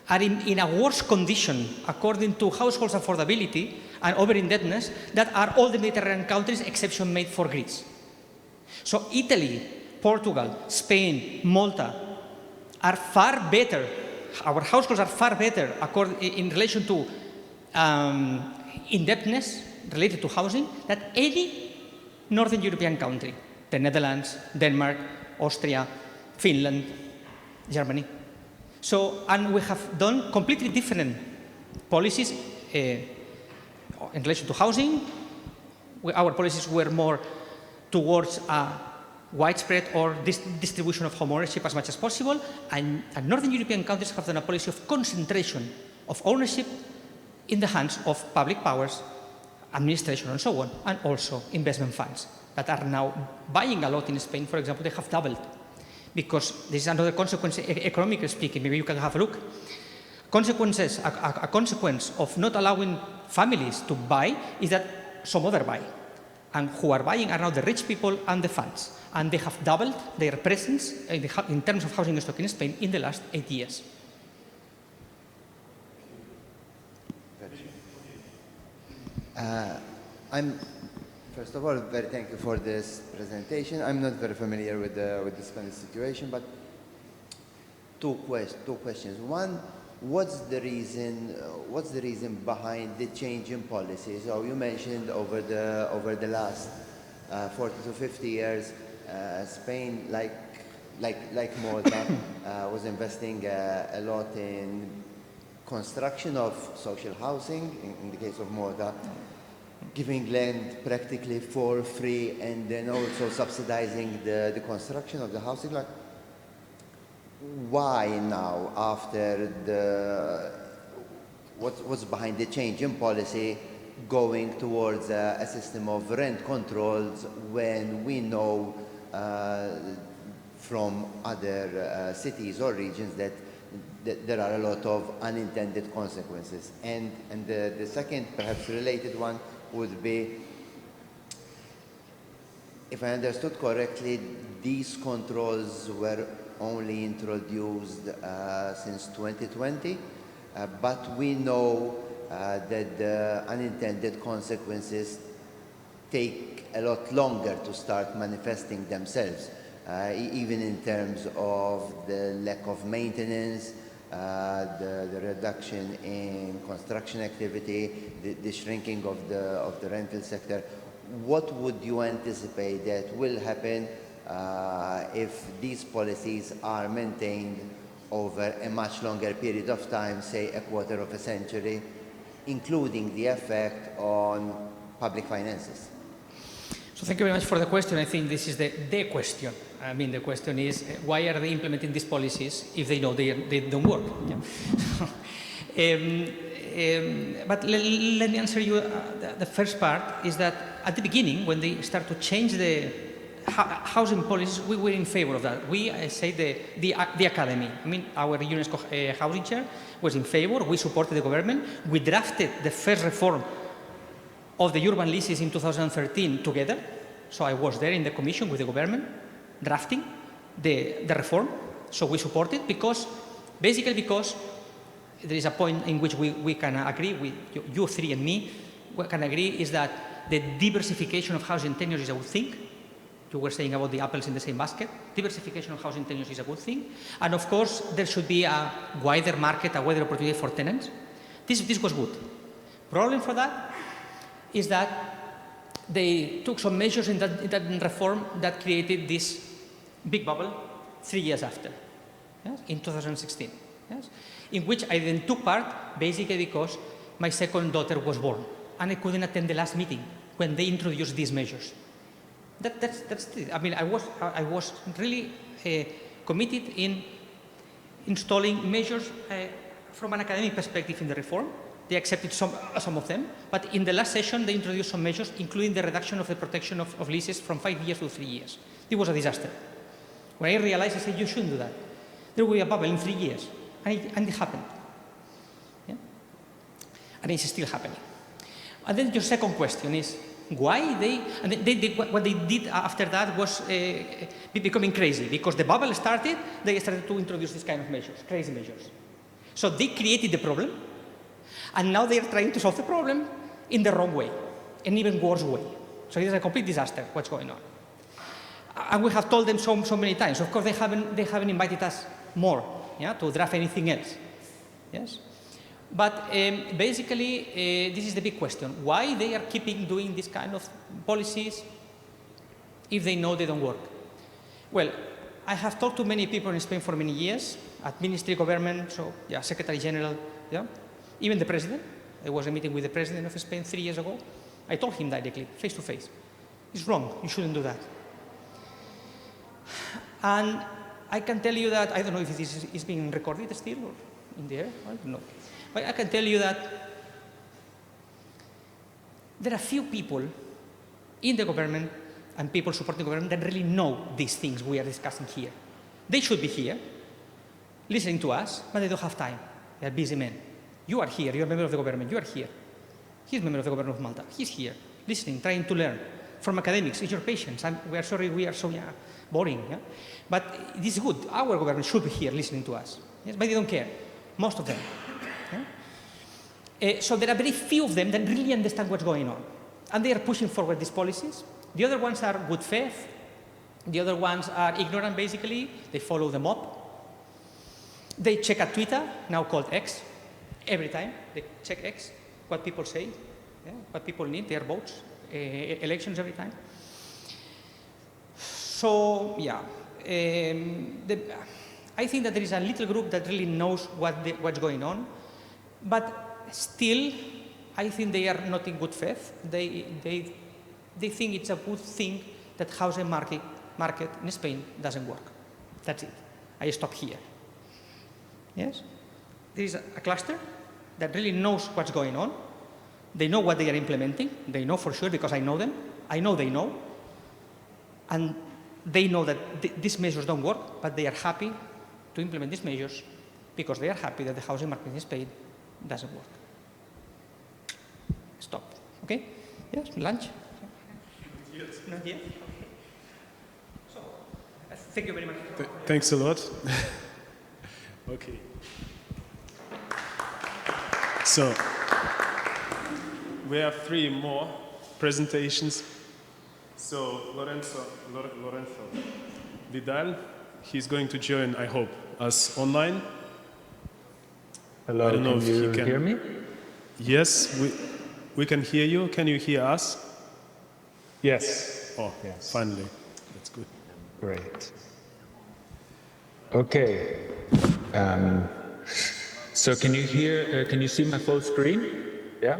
are in a worse condition, according to households affordability and over-indebtedness, that are all the Mediterranean countries, exception made for Greece. So Italy, Portugal, Spain, Malta are far better. Our households are far better in relation to indebtedness related to housing than any Northern European country. The Netherlands, Denmark, Austria, Finland, Germany. So, and we have done completely different policies in relation to housing. Our policies were more towards widespread or distribution of home ownership as much as possible, and Northern European countries have done a policy of concentration of ownership in the hands of public powers administration and so on, and also investment funds that are now buying a lot in Spain. For example, they have doubled, because this is another consequence, economically speaking. Maybe you can have a look. A consequence of not allowing families to buy is that some other buy. And who are buying are now the rich people and the funds. And they have doubled their presence in terms of housing stock in Spain in the last 8 years. I'm, first of all, very thankful for this presentation. I'm not very familiar with the Spanish situation, but two questions. One, what's the reason behind the change in policy? So you mentioned over the last 40 to 50 years, Spain, like Malta, was investing a lot in construction of social housing. In the case of Malta, giving land practically for free, and then also subsidizing the construction of the housing. Like, why now, after what's behind the change in policy, going towards a system of rent controls, when we know from other cities or regions that there are a lot of unintended consequences? And the second, perhaps related one, would be, if I understood correctly, these controls were only introduced since 2020, but we know that the unintended consequences take a lot longer to start manifesting themselves, even in terms of the lack of maintenance, the reduction in construction activity, the shrinking of the rental sector. What would you anticipate that will happen if these policies are maintained over a much longer period of time, say a quarter of a century, including the effect on public finances? So thank you very much for the question. I think this is the question. I mean, the question is, why are they implementing these policies if they know they don't work? Yeah. But let me answer you. The first part is that at the beginning, when they start to change the housing policies, we were in favor of that. We, I say, the academy. I mean, our UNESCO housing chair was in favor. We supported the government. We drafted the first reform of the urban leases in 2013 together. So I was there in the commission with the government, drafting the reform. So we support it basically because there is a point in which we can agree, you three and me, we can agree, is that the diversification of housing tenures is a good thing. You were saying about the apples in the same basket. Diversification of housing tenures is a good thing. And of course, there should be a wider market, a wider opportunity for tenants. This was good. Problem for that is that they took some measures in that reform that created this big bubble 3 years after, yes, in 2016, yes, in which I then took part basically because my second daughter was born and I couldn't attend the last meeting when they introduced these measures. That's it. I mean, I was really committed in installing measures from an academic perspective in the reform. They accepted some of them, but in the last session they introduced some measures, including the reduction of the protection of leases from 5 years to 3 years. It was a disaster. When I realized, I said, you shouldn't do that. There will be a bubble in 3 years, and it happened. Yeah? And it's still happening. And then your second question is, why what they did after that was becoming crazy, because the bubble started, they started to introduce this kind of measures, crazy measures. So they created the problem, and now they are trying to solve the problem in the wrong way, an even worse way. So it is a complete disaster, what's going on. And we have told them so many times. Of course, they haven't invited us more, yeah, to draft anything else. Yes? But basically, this is the big question. Why they are keeping doing this kind of policies if they know they don't work? Well, I have talked to many people in Spain for many years, at ministry, government, so yeah, Secretary General, yeah, even the President. I was a meeting with the President of Spain 3 years ago. I told him directly, face to face, it's wrong, you shouldn't do that. And I can tell you that, I don't know if this is being recorded still or in the air, I don't know. But I can tell you that there are few people in the government and people supporting the government that really know these things we are discussing here. They should be here, listening to us, but they don't have time. They are busy men. You are here, you're a member of the government, you are here. He's a member of the government of Malta. He's here, listening, trying to learn from academics. It's your patience. We are sorry we are so boring. Yeah? But it is good. Our government should be here listening to us. Yes? But they don't care, most of them. Yeah? So there are very few of them that really understand what's going on. And they are pushing forward these policies. The other ones are good faith. The other ones are ignorant, basically. They follow the mob. They check at Twitter, now called X, every time. They check X, what people say, yeah, what people need, their votes, elections every time. So, yeah. I think that there is a little group that really knows what's going on. But still, I think they are not in good faith. They think it's a good thing that housing market in Spain doesn't work. That's it. I stop here. Yes? There is a cluster that really knows what's going on. They know what they are implementing. They know for sure because I know them. I know they know. And they know that these measures don't work, but they are happy to implement these measures because they are happy that the housing market in Spain doesn't work. Stop. Okay? Yes, lunch? Yes. Not yet? Okay. So, thank you very much. Thanks a lot. Okay. So, we have 3 more presentations. So, Lorenzo Vidal, he's going to join, I hope, us online. Hello, I don't know can if you he can hear me? Yes, we can hear you. Can you hear us? Yes. Oh, yes. Finally. That's good. Great. Okay. So can you hear, can you see my full screen? Yeah?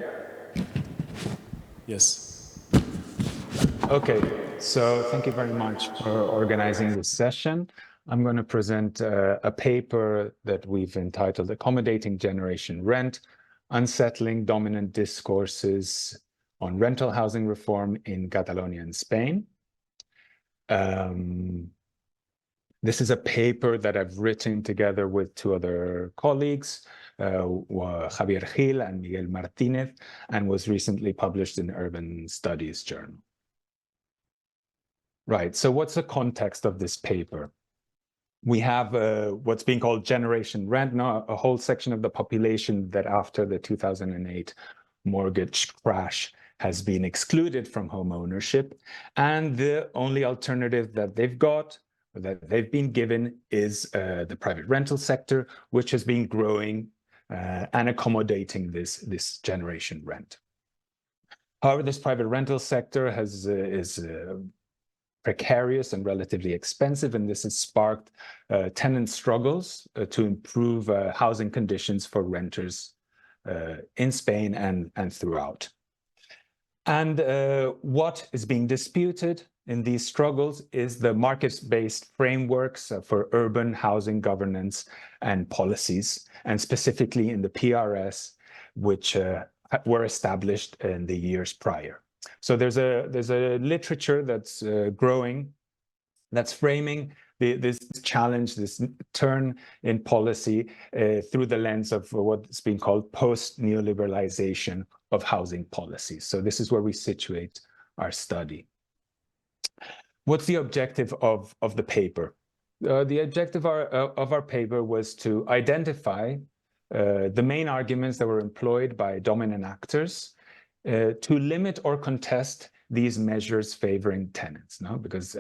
Yes. Okay. So thank you very much for organizing this session. I'm going to present a paper that we've entitled Accommodating Generation Rent, Unsettling Dominant Discourses on Rental Housing Reform in Catalonia and Spain. This is a paper that I've written together with 2 other colleagues, Javier Gil and Miguel Martinez, and was recently published in Urban Studies Journal. Right, so what's the context of this paper? We have what's being called generation rent, now a whole section of the population that after the 2008 mortgage crash has been excluded from home ownership. And the only alternative that they've got, or that they've been given, is the private rental sector, which has been growing and accommodating this generation rent. However, this private rental sector is precarious and relatively expensive, and this has sparked tenant struggles to improve housing conditions for renters in Spain and throughout. And what is being disputed in these struggles is the market-based frameworks for urban housing governance and policies, and specifically in the PRS, which were established in the years prior. So there's a literature that's growing, that's framing this challenge, this turn in policy through the lens of what's being called post-neoliberalization of housing policies. So this is where we situate our study. What's the objective of the paper? The objective of our paper was to identify the main arguments that were employed by dominant actors to limit or contest these measures favoring tenants, no? Because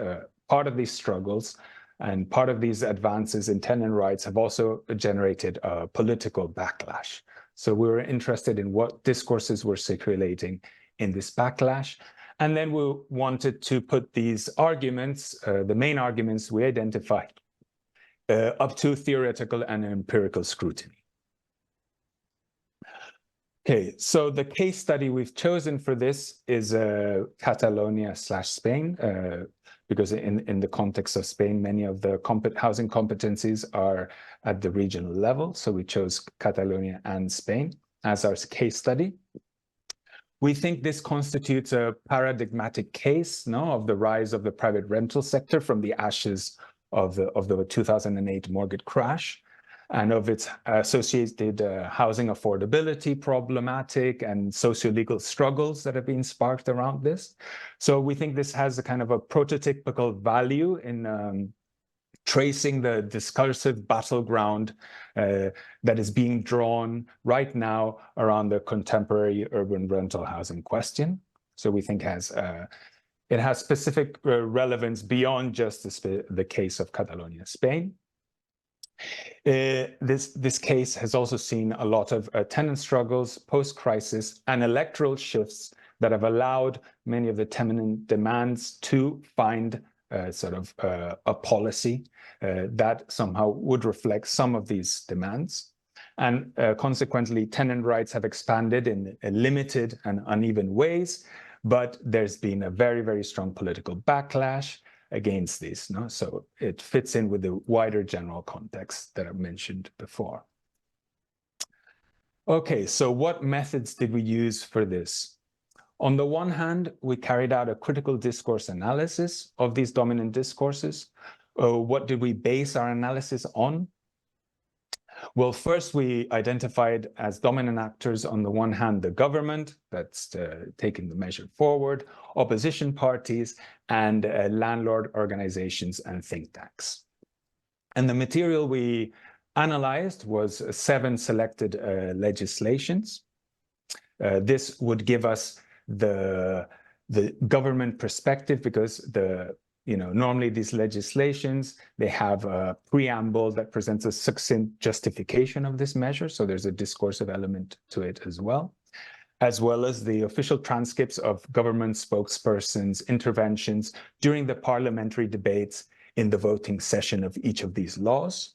part of these struggles and part of these advances in tenant rights have also generated a political backlash. So we were interested in what discourses were circulating in this backlash. And then we wanted to put these arguments, the main arguments we identified, up to theoretical and empirical scrutiny. Okay, so the case study we've chosen for this is Catalonia/Spain, because in the context of Spain, many of the housing competencies are at the regional level. So we chose Catalonia and Spain as our case study. We think this constitutes a paradigmatic case, no, of the rise of the private rental sector from the ashes of the 2008 mortgage crash, and of its associated housing affordability problematic and socio-legal struggles that have been sparked around this. So we think this has a kind of a prototypical value in tracing the discursive battleground that is being drawn right now around the contemporary urban rental housing question. So we think it has specific relevance beyond just the case of Catalonia, Spain. This case has also seen a lot of tenant struggles, post-crisis, and electoral shifts that have allowed many of the tenant demands to find a policy that somehow would reflect some of these demands. And consequently, tenant rights have expanded in limited and uneven ways, but there's been a very, very strong political backlash against this. No? So it fits in with the wider general context that I mentioned before. Okay, so what methods did we use for this? On the one hand, we carried out a critical discourse analysis of these dominant discourses. What did we base our analysis on? Well, first, we identified as dominant actors, on the one hand, the government that's taking the measure forward, opposition parties, and landlord organizations and think tanks. And the material we analyzed was 7 selected legislations. This would give us the government perspective, because normally these legislations, they have a preamble that presents a succinct justification of this measure. So there's a discursive element to it as well as the official transcripts of government spokespersons' interventions during the parliamentary debates in the voting session of each of these laws.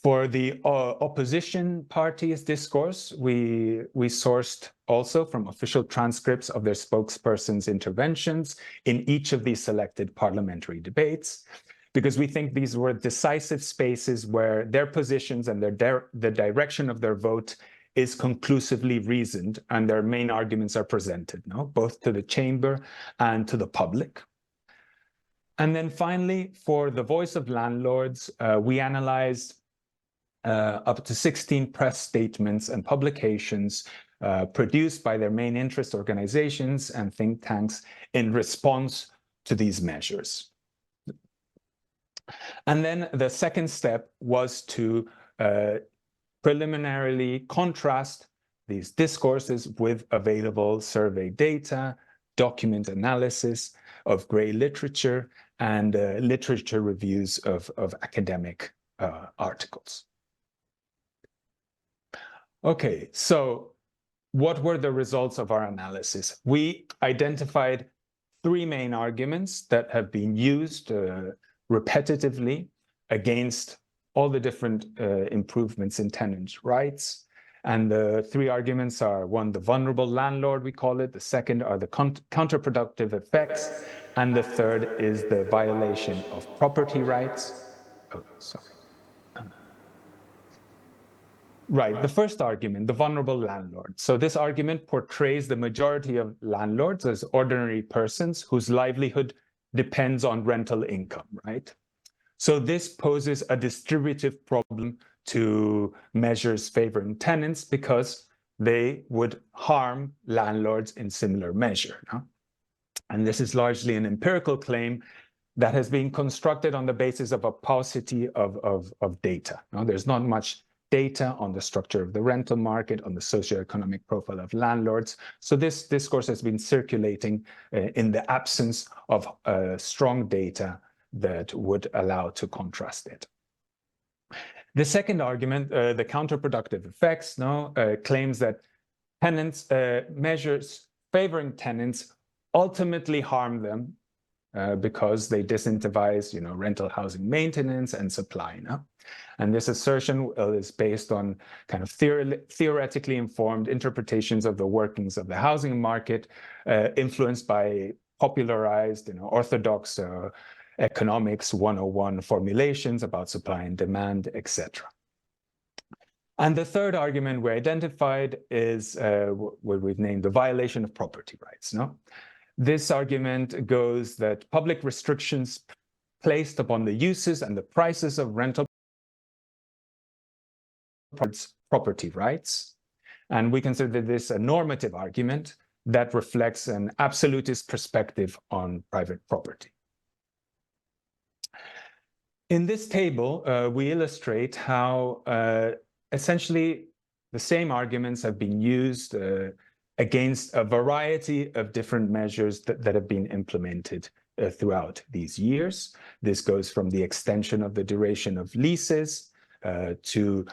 For the opposition parties' discourse, we sourced also from official transcripts of their spokespersons' interventions in each of these selected parliamentary debates, because we think these were decisive spaces where their positions and the direction of their vote is conclusively reasoned, and their main arguments are presented, both to the chamber and to the public. And then finally, for the voice of landlords, we analyzed up to 16 press statements and publications produced by their main interest organizations and think tanks in response to these measures. And then the second step was to preliminarily contrast these discourses with available survey data, document analysis of gray literature, and literature reviews of academic articles. Okay, so what were the results of our analysis? We identified 3 main arguments that have been used repetitively against all the different improvements in tenants' rights. And the 3 arguments are: 1, the vulnerable landlord, we call it; the second are the counterproductive effects; and the third is the violation of property rights. Oh, sorry. Right, the first argument, the vulnerable landlord. So this argument portrays the majority of landlords as ordinary persons whose livelihood depends on rental income, right? So this poses a distributive problem to measures favoring tenants, because they would harm landlords in similar measure. No? And this is largely an empirical claim that has been constructed on the basis of a paucity of data. No? There's not much data on the structure of the rental market, on the socioeconomic profile of landlords. So this discourse has been circulating in the absence of strong data that would allow to contrast it. The second argument, the counterproductive effects, claims that tenants, measures favoring tenants ultimately harm them because they disincentivize, rental housing maintenance and supply. And this assertion is based on kind of theoretically informed interpretations of the workings of the housing market, influenced by popularized, orthodox economics 101 formulations about supply and demand, etc. And the third argument we identified is what we've named the violation of property rights. No? This argument goes that public restrictions placed upon the uses and the prices of rental property rights. And we consider this a normative argument that reflects an absolutist perspective on private property. In this table, we illustrate how essentially the same arguments have been used against a variety of different measures that have been implemented throughout these years. This goes from the extension of the duration of leases to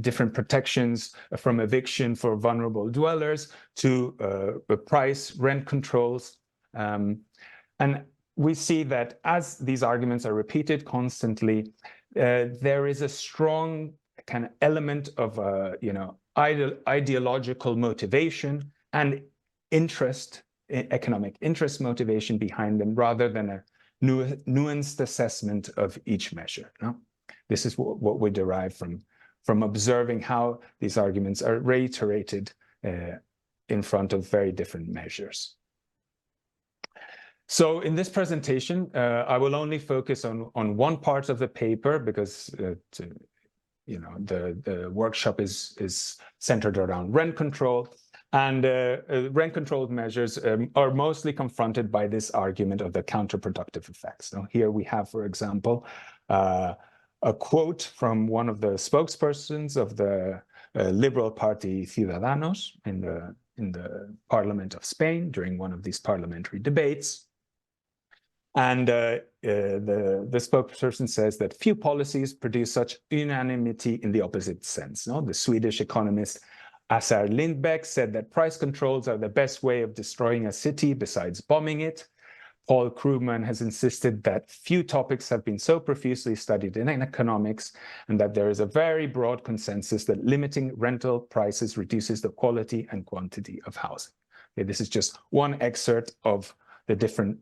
different protections from eviction for vulnerable dwellers, to price rent controls. And we see that as these arguments are repeated constantly, there is a strong kind of element of ideological motivation and interest, economic interest motivation behind them, rather than a nuanced assessment of each measure. No? This is what we derive from observing how these arguments are reiterated in front of very different measures. So in this presentation, I will only focus on one part of the paper because the workshop is centered around rent control, and rent control measures are mostly confronted by this argument of the counterproductive effects. Now, here we have, for example, a quote from one of the spokespersons of the Liberal Party Ciudadanos in the Parliament of Spain during one of these parliamentary debates. And the spokesperson says that few policies produce such unanimity in the opposite sense. No? The Swedish economist Assar Lindbeck said that price controls are the best way of destroying a city besides bombing it. Paul Krugman has insisted that few topics have been so profusely studied in economics, and that there is a very broad consensus that limiting rental prices reduces the quality and quantity of housing. Okay, this is just one excerpt of the different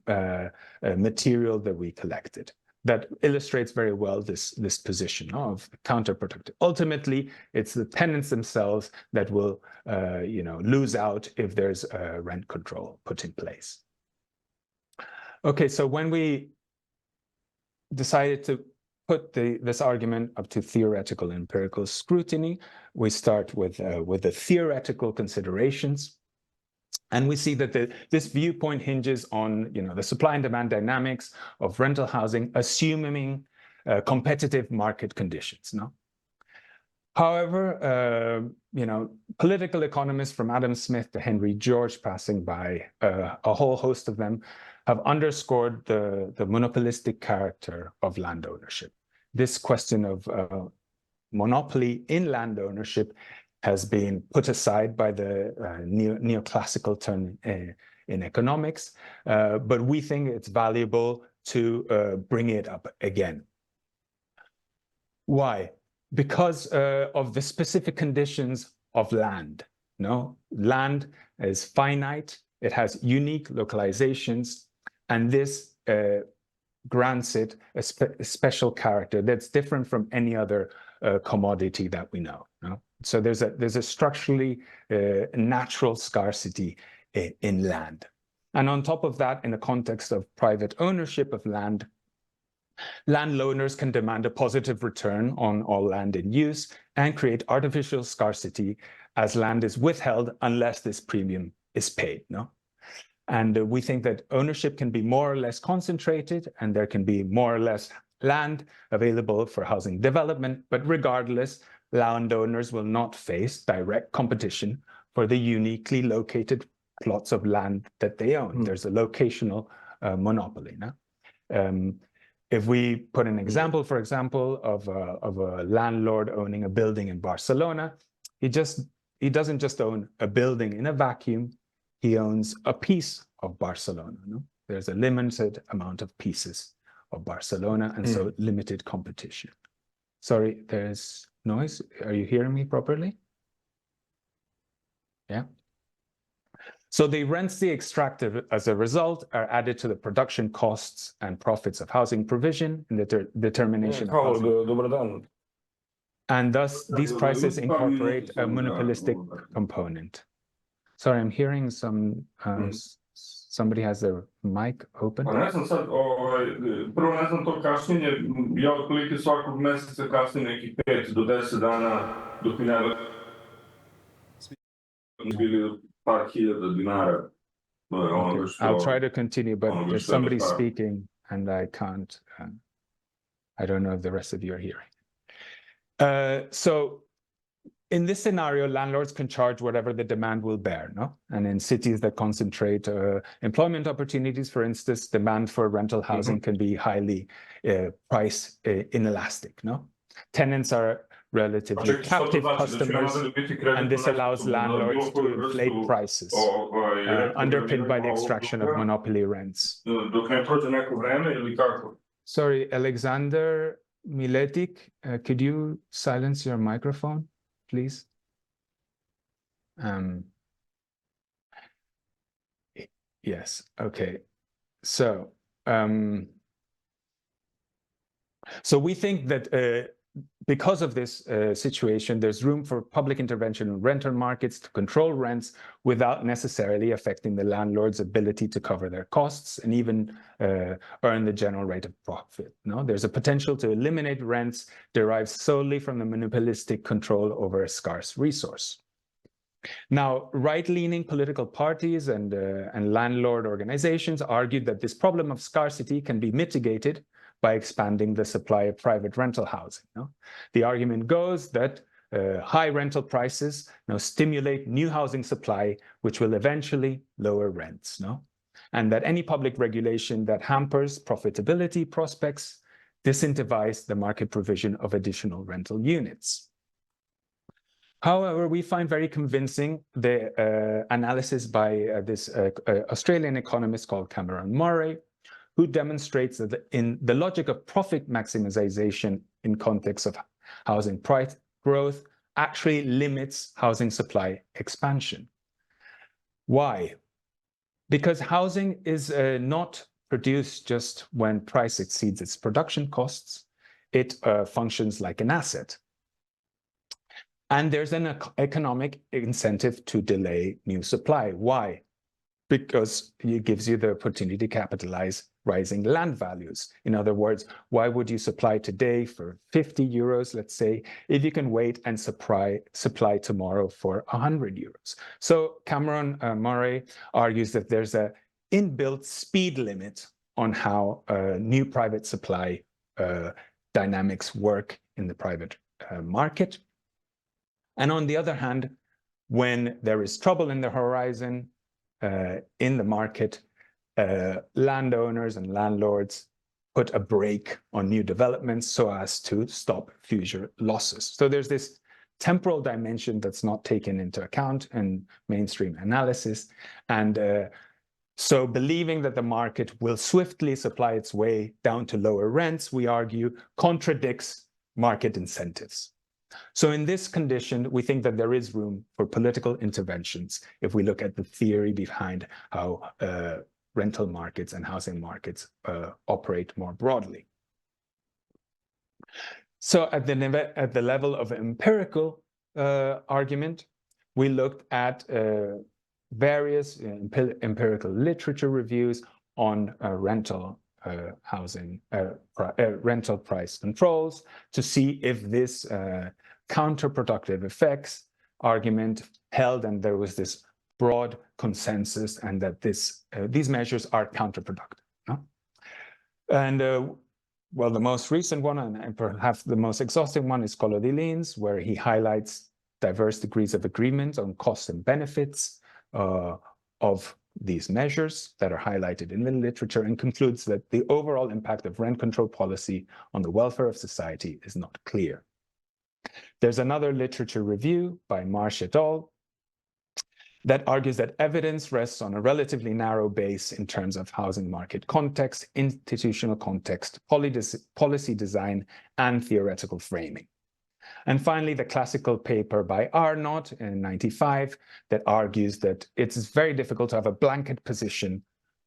material that we collected that illustrates very well this position of counterproductive. Ultimately, it's the tenants themselves that will lose out if there's rent control put in place. Okay, so when we decided to put this argument up to theoretical and empirical scrutiny, we start with the theoretical considerations. And we see that this viewpoint hinges on the supply and demand dynamics of rental housing, assuming competitive market conditions. No? However, political economists from Adam Smith to Henry George, passing by a whole host of them, have underscored the monopolistic character of land ownership. This question of monopoly in land ownership has been put aside by the neoclassical turn in economics, but we think it's valuable to bring it up again. Why? Because of the specific conditions of land. No? Land is finite, it has unique localizations, and this grants it a special character that's different from any other commodity that we know. No? So there's a structurally natural scarcity in land. And on top of that, in the context of private ownership of land, landowners can demand a positive return on all land in use and create artificial scarcity as land is withheld unless this premium is paid. No? And we think that ownership can be more or less concentrated, and there can be more or less land available for housing development, but regardless, landowners will not face direct competition for the uniquely located plots of land that they own. There's a locational monopoly. No? If we put an example, for example, of a landlord owning a building in Barcelona, he doesn't just own a building in a vacuum, he owns a piece of Barcelona. No? There's a limited amount of pieces of Barcelona, and so limited competition. Sorry, there's noise. Are you hearing me properly? Yeah. So the rents they extracted as a result are added to the production costs and profits of housing provision and the determination of housing. And thus, these prices incorporate a monopolistic component. Sorry, I'm hearing some, somebody has their mic open. Pa ne znam sad, prvo ne znam to kašnjenje, ja otprilike svakog meseca kasnim nekih 5 do 10 dana dok mi ne bili par hiljada dinara. Okay. I'll try to continue, but there's somebody speaking and I can't, I don't know if the rest of you are hearing. So in this scenario, landlords can charge whatever the demand will bear, no? And in cities that concentrate employment opportunities, for instance, demand for rental housing can be highly price inelastic, no? Tenants are relatively captive customers, and this allows landlords to inflate prices, underpinned by the extraction of monopoly rents. Sorry, Alexander Miletic, could you silence your microphone, please? Yes, okay. So, so we think that because of this situation, there's room for public intervention in rental markets to control rents without necessarily affecting the landlord's ability to cover their costs and even earn the general rate of profit. No? There's a potential to eliminate rents derived solely from the monopolistic control over a scarce resource. Now, right-leaning political parties and landlord organizations argued that this problem of scarcity can be mitigated by expanding the supply of private rental housing. No? The argument goes that high rental prices stimulate new housing supply, which will eventually lower rents. No? And that any public regulation that hampers profitability prospects disincentivize the market provision of additional rental units. However, we find very convincing the analysis by this Australian economist called Cameron Murray, who demonstrates that in the logic of profit maximization in context of housing price growth actually limits housing supply expansion. Why? Because housing is not produced just when price exceeds its production costs. It functions like an asset. And there's an economic incentive to delay new supply. Why? Because it gives you the opportunity to capitalize rising land values. In other words, why would you supply today for 50 euros, let's say, if you can wait and supply tomorrow for 100 euros? So Cameron Murray argues that there's an inbuilt speed limit on how new private supply dynamics work in the private market. And on the other hand, when there is trouble in the horizon, in the market, landowners and landlords put a brake on new developments so as to stop future losses. So there's this temporal dimension that's not taken into account in mainstream analysis. And so believing that the market will swiftly supply its way down to lower rents, we argue, contradicts market incentives. So in this condition, we think that there is room for political interventions if we look at the theory behind how rental markets and housing markets operate more broadly. So at the level of empirical argument, we looked at various empirical literature reviews on rental rental price controls to see if this counterproductive effects argument held, and there was this broad consensus, and that these measures are counterproductive. No? And well, the most recent one, and perhaps the most exhaustive one, is Kholodilin's, where he highlights diverse degrees of agreement on costs and benefits of these measures that are highlighted in the literature, and concludes that the overall impact of rent control policy on the welfare of society is not clear. There's another literature review by Marsh et al. That argues that evidence rests on a relatively narrow base in terms of housing market context, institutional context, policy design, and theoretical framing. And finally, the classical paper by Arnott in 1995 that argues that it's very difficult to have a blanket position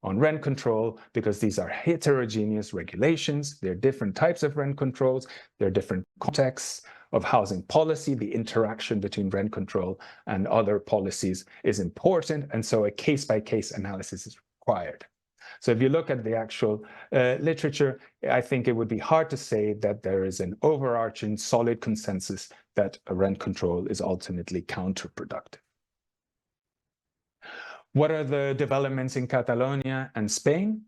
on rent control because these are heterogeneous regulations. There are different types of rent controls. There are different contexts of housing policy. The interaction between rent control and other policies is important, and so a case-by-case analysis is required. So if you look at the actual literature, I think it would be hard to say that there is an overarching solid consensus that rent control is ultimately counterproductive. What are the developments in Catalonia and Spain?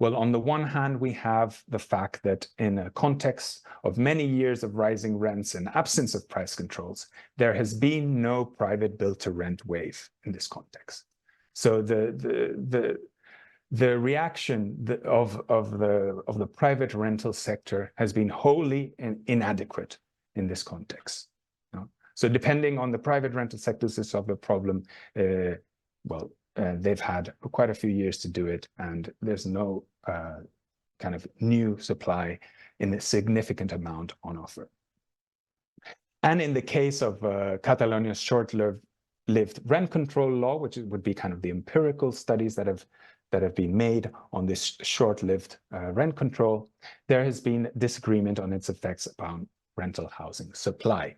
Well, on the one hand, we have the fact that in a context of many years of rising rents and absence of price controls, there has been no private build-to-rent wave in this context. So the reaction of the private rental sector has been wholly inadequate in this context. So depending on the private rental sectors that solve the problem, they've had quite a few years to do it, and there's no kind of new supply in a significant amount on offer. And in the case of Catalonia's short-lived rent control law, which would be kind of the empirical studies that have been made on this short-lived rent control, there has been disagreement on its effects upon rental housing supply.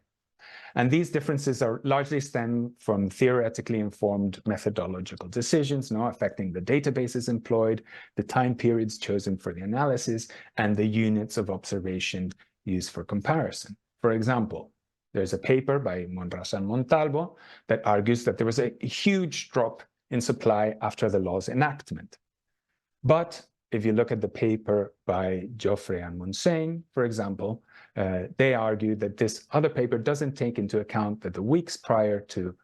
And these differences are largely stem from theoretically informed methodological decisions, affecting the databases employed, the time periods chosen for the analysis, and the units of observation used for comparison. For example, there's a paper by Monras and Montalvo that argues that there was a huge drop in supply after the law's enactment. But if you look at the paper by Joffre and Monseigne, for example, they argue that this other paper doesn't take into account that the weeks prior to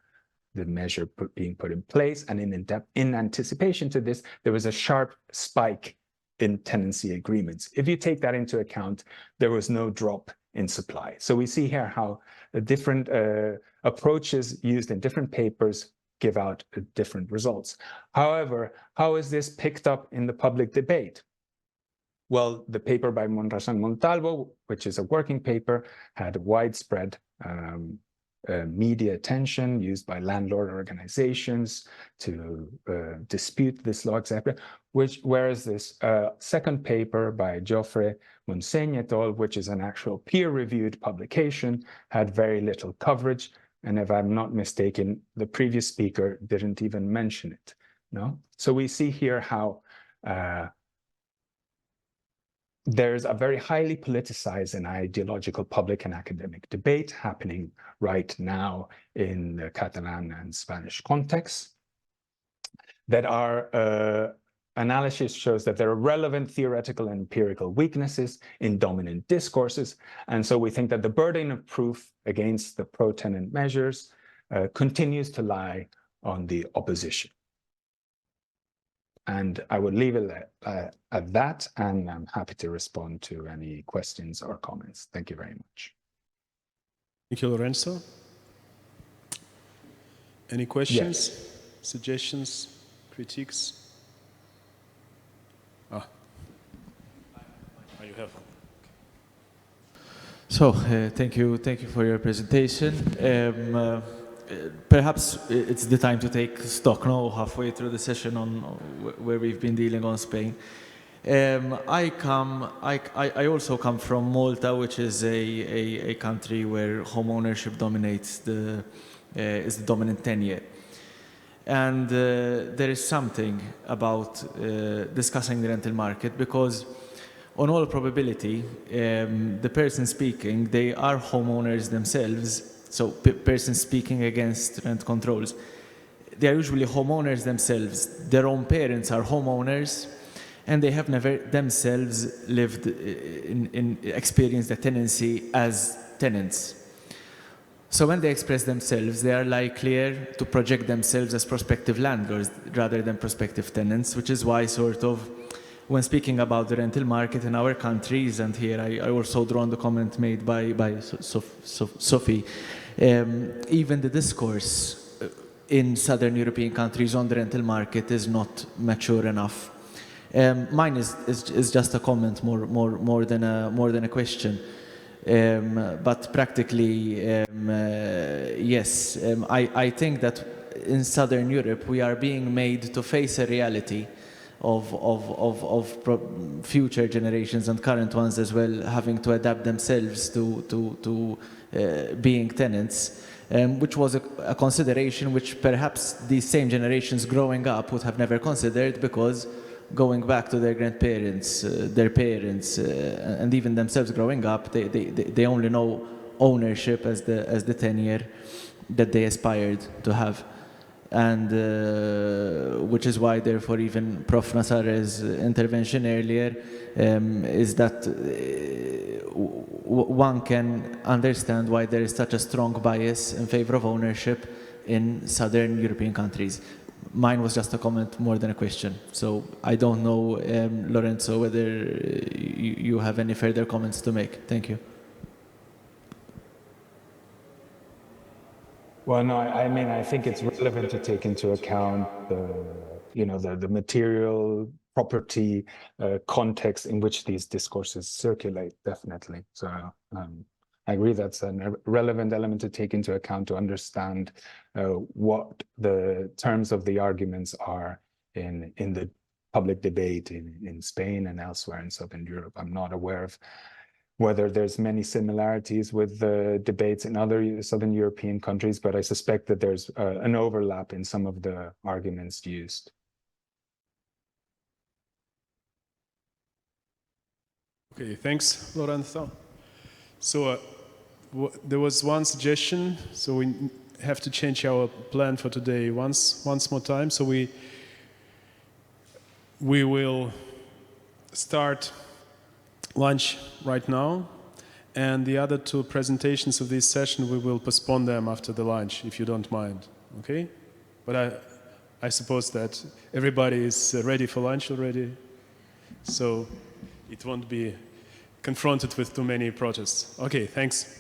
the measure being put in place and in anticipation to this, there was a sharp spike in tenancy agreements. If you take that into account, there was no drop in supply. So we see here how different approaches used in different papers give out different results. However, how is this picked up in the public debate? Well, the paper by Monras and Montalvo, which is a working paper, had widespread media attention used by landlord organizations to dispute this law, etc. Whereas this second paper by Joffre, Monseigne et al., which is an actual peer-reviewed publication, had very little coverage. And if I'm not mistaken, the previous speaker didn't even mention it. So we see here how there's a very highly politicized and ideological public and academic debate happening right now in the Catalan and Spanish context, that our analysis shows that there are relevant theoretical and empirical weaknesses in dominant discourses. And so we think that the burden of proof against the pro-tenant measures continues to lie on the opposition. And I would leave it at that, and I'm happy to respond to any questions or comments. Thank you very much. Thank you, Lorenzo. Any questions, suggestions, critiques? You have. So, thank you for your presentation. Perhaps it's the time to take stock now, halfway through the session on where we've been dealing on Spain. I also come from Malta, which is a country where home ownership dominates is the dominant tenure. And there is something about discussing the rental market, because on all probability, the person speaking, they are homeowners themselves. So person speaking against rent controls, they are usually homeowners themselves. Their own parents are homeowners, and they have never themselves lived experienced a tenancy as tenants. So when they express themselves, they are likelier to project themselves as prospective landlords rather than prospective tenants, which is why sort of when speaking about the rental market in our countries, and here I also draw on the comment made by Sophie, even the discourse in Southern European countries on the rental market is not mature enough. Mine is just a comment more than a question. But practically, yes, I think that in Southern Europe we are being made to face a reality future generations and current ones as well having to adapt themselves to being tenants, which was a consideration which perhaps these same generations growing up would have never considered, because going back to their grandparents, their parents, and even themselves growing up, they only know ownership as the tenure that they aspired to have. And which is why, therefore, even Prof. Nasare's intervention earlier is that one can understand why there is such a strong bias in favor of ownership in southern European countries. Mine was just a comment more than a question. So I don't know, Lorenzo, whether you have any further comments to make. Thank you. Well, no, I mean, I think it's relevant to take into account the material property context in which these discourses circulate, definitely. So I agree that's a relevant element to take into account to understand what the terms of the arguments are in the public debate in Spain and elsewhere in Southern Europe. I'm not aware of whether there's many similarities with the debates in other Southern European countries, but I suspect that there's an overlap in some of the arguments used. Okay, thanks, Lorenzo. So there was one suggestion, so we have to change our plan for today once more time. So we will start lunch right now, and the other two presentations of this session, we will postpone them after the lunch, if you don't mind, okay? But I suppose that everybody is ready for lunch already, so it won't be confronted with too many protests. Okay, thanks.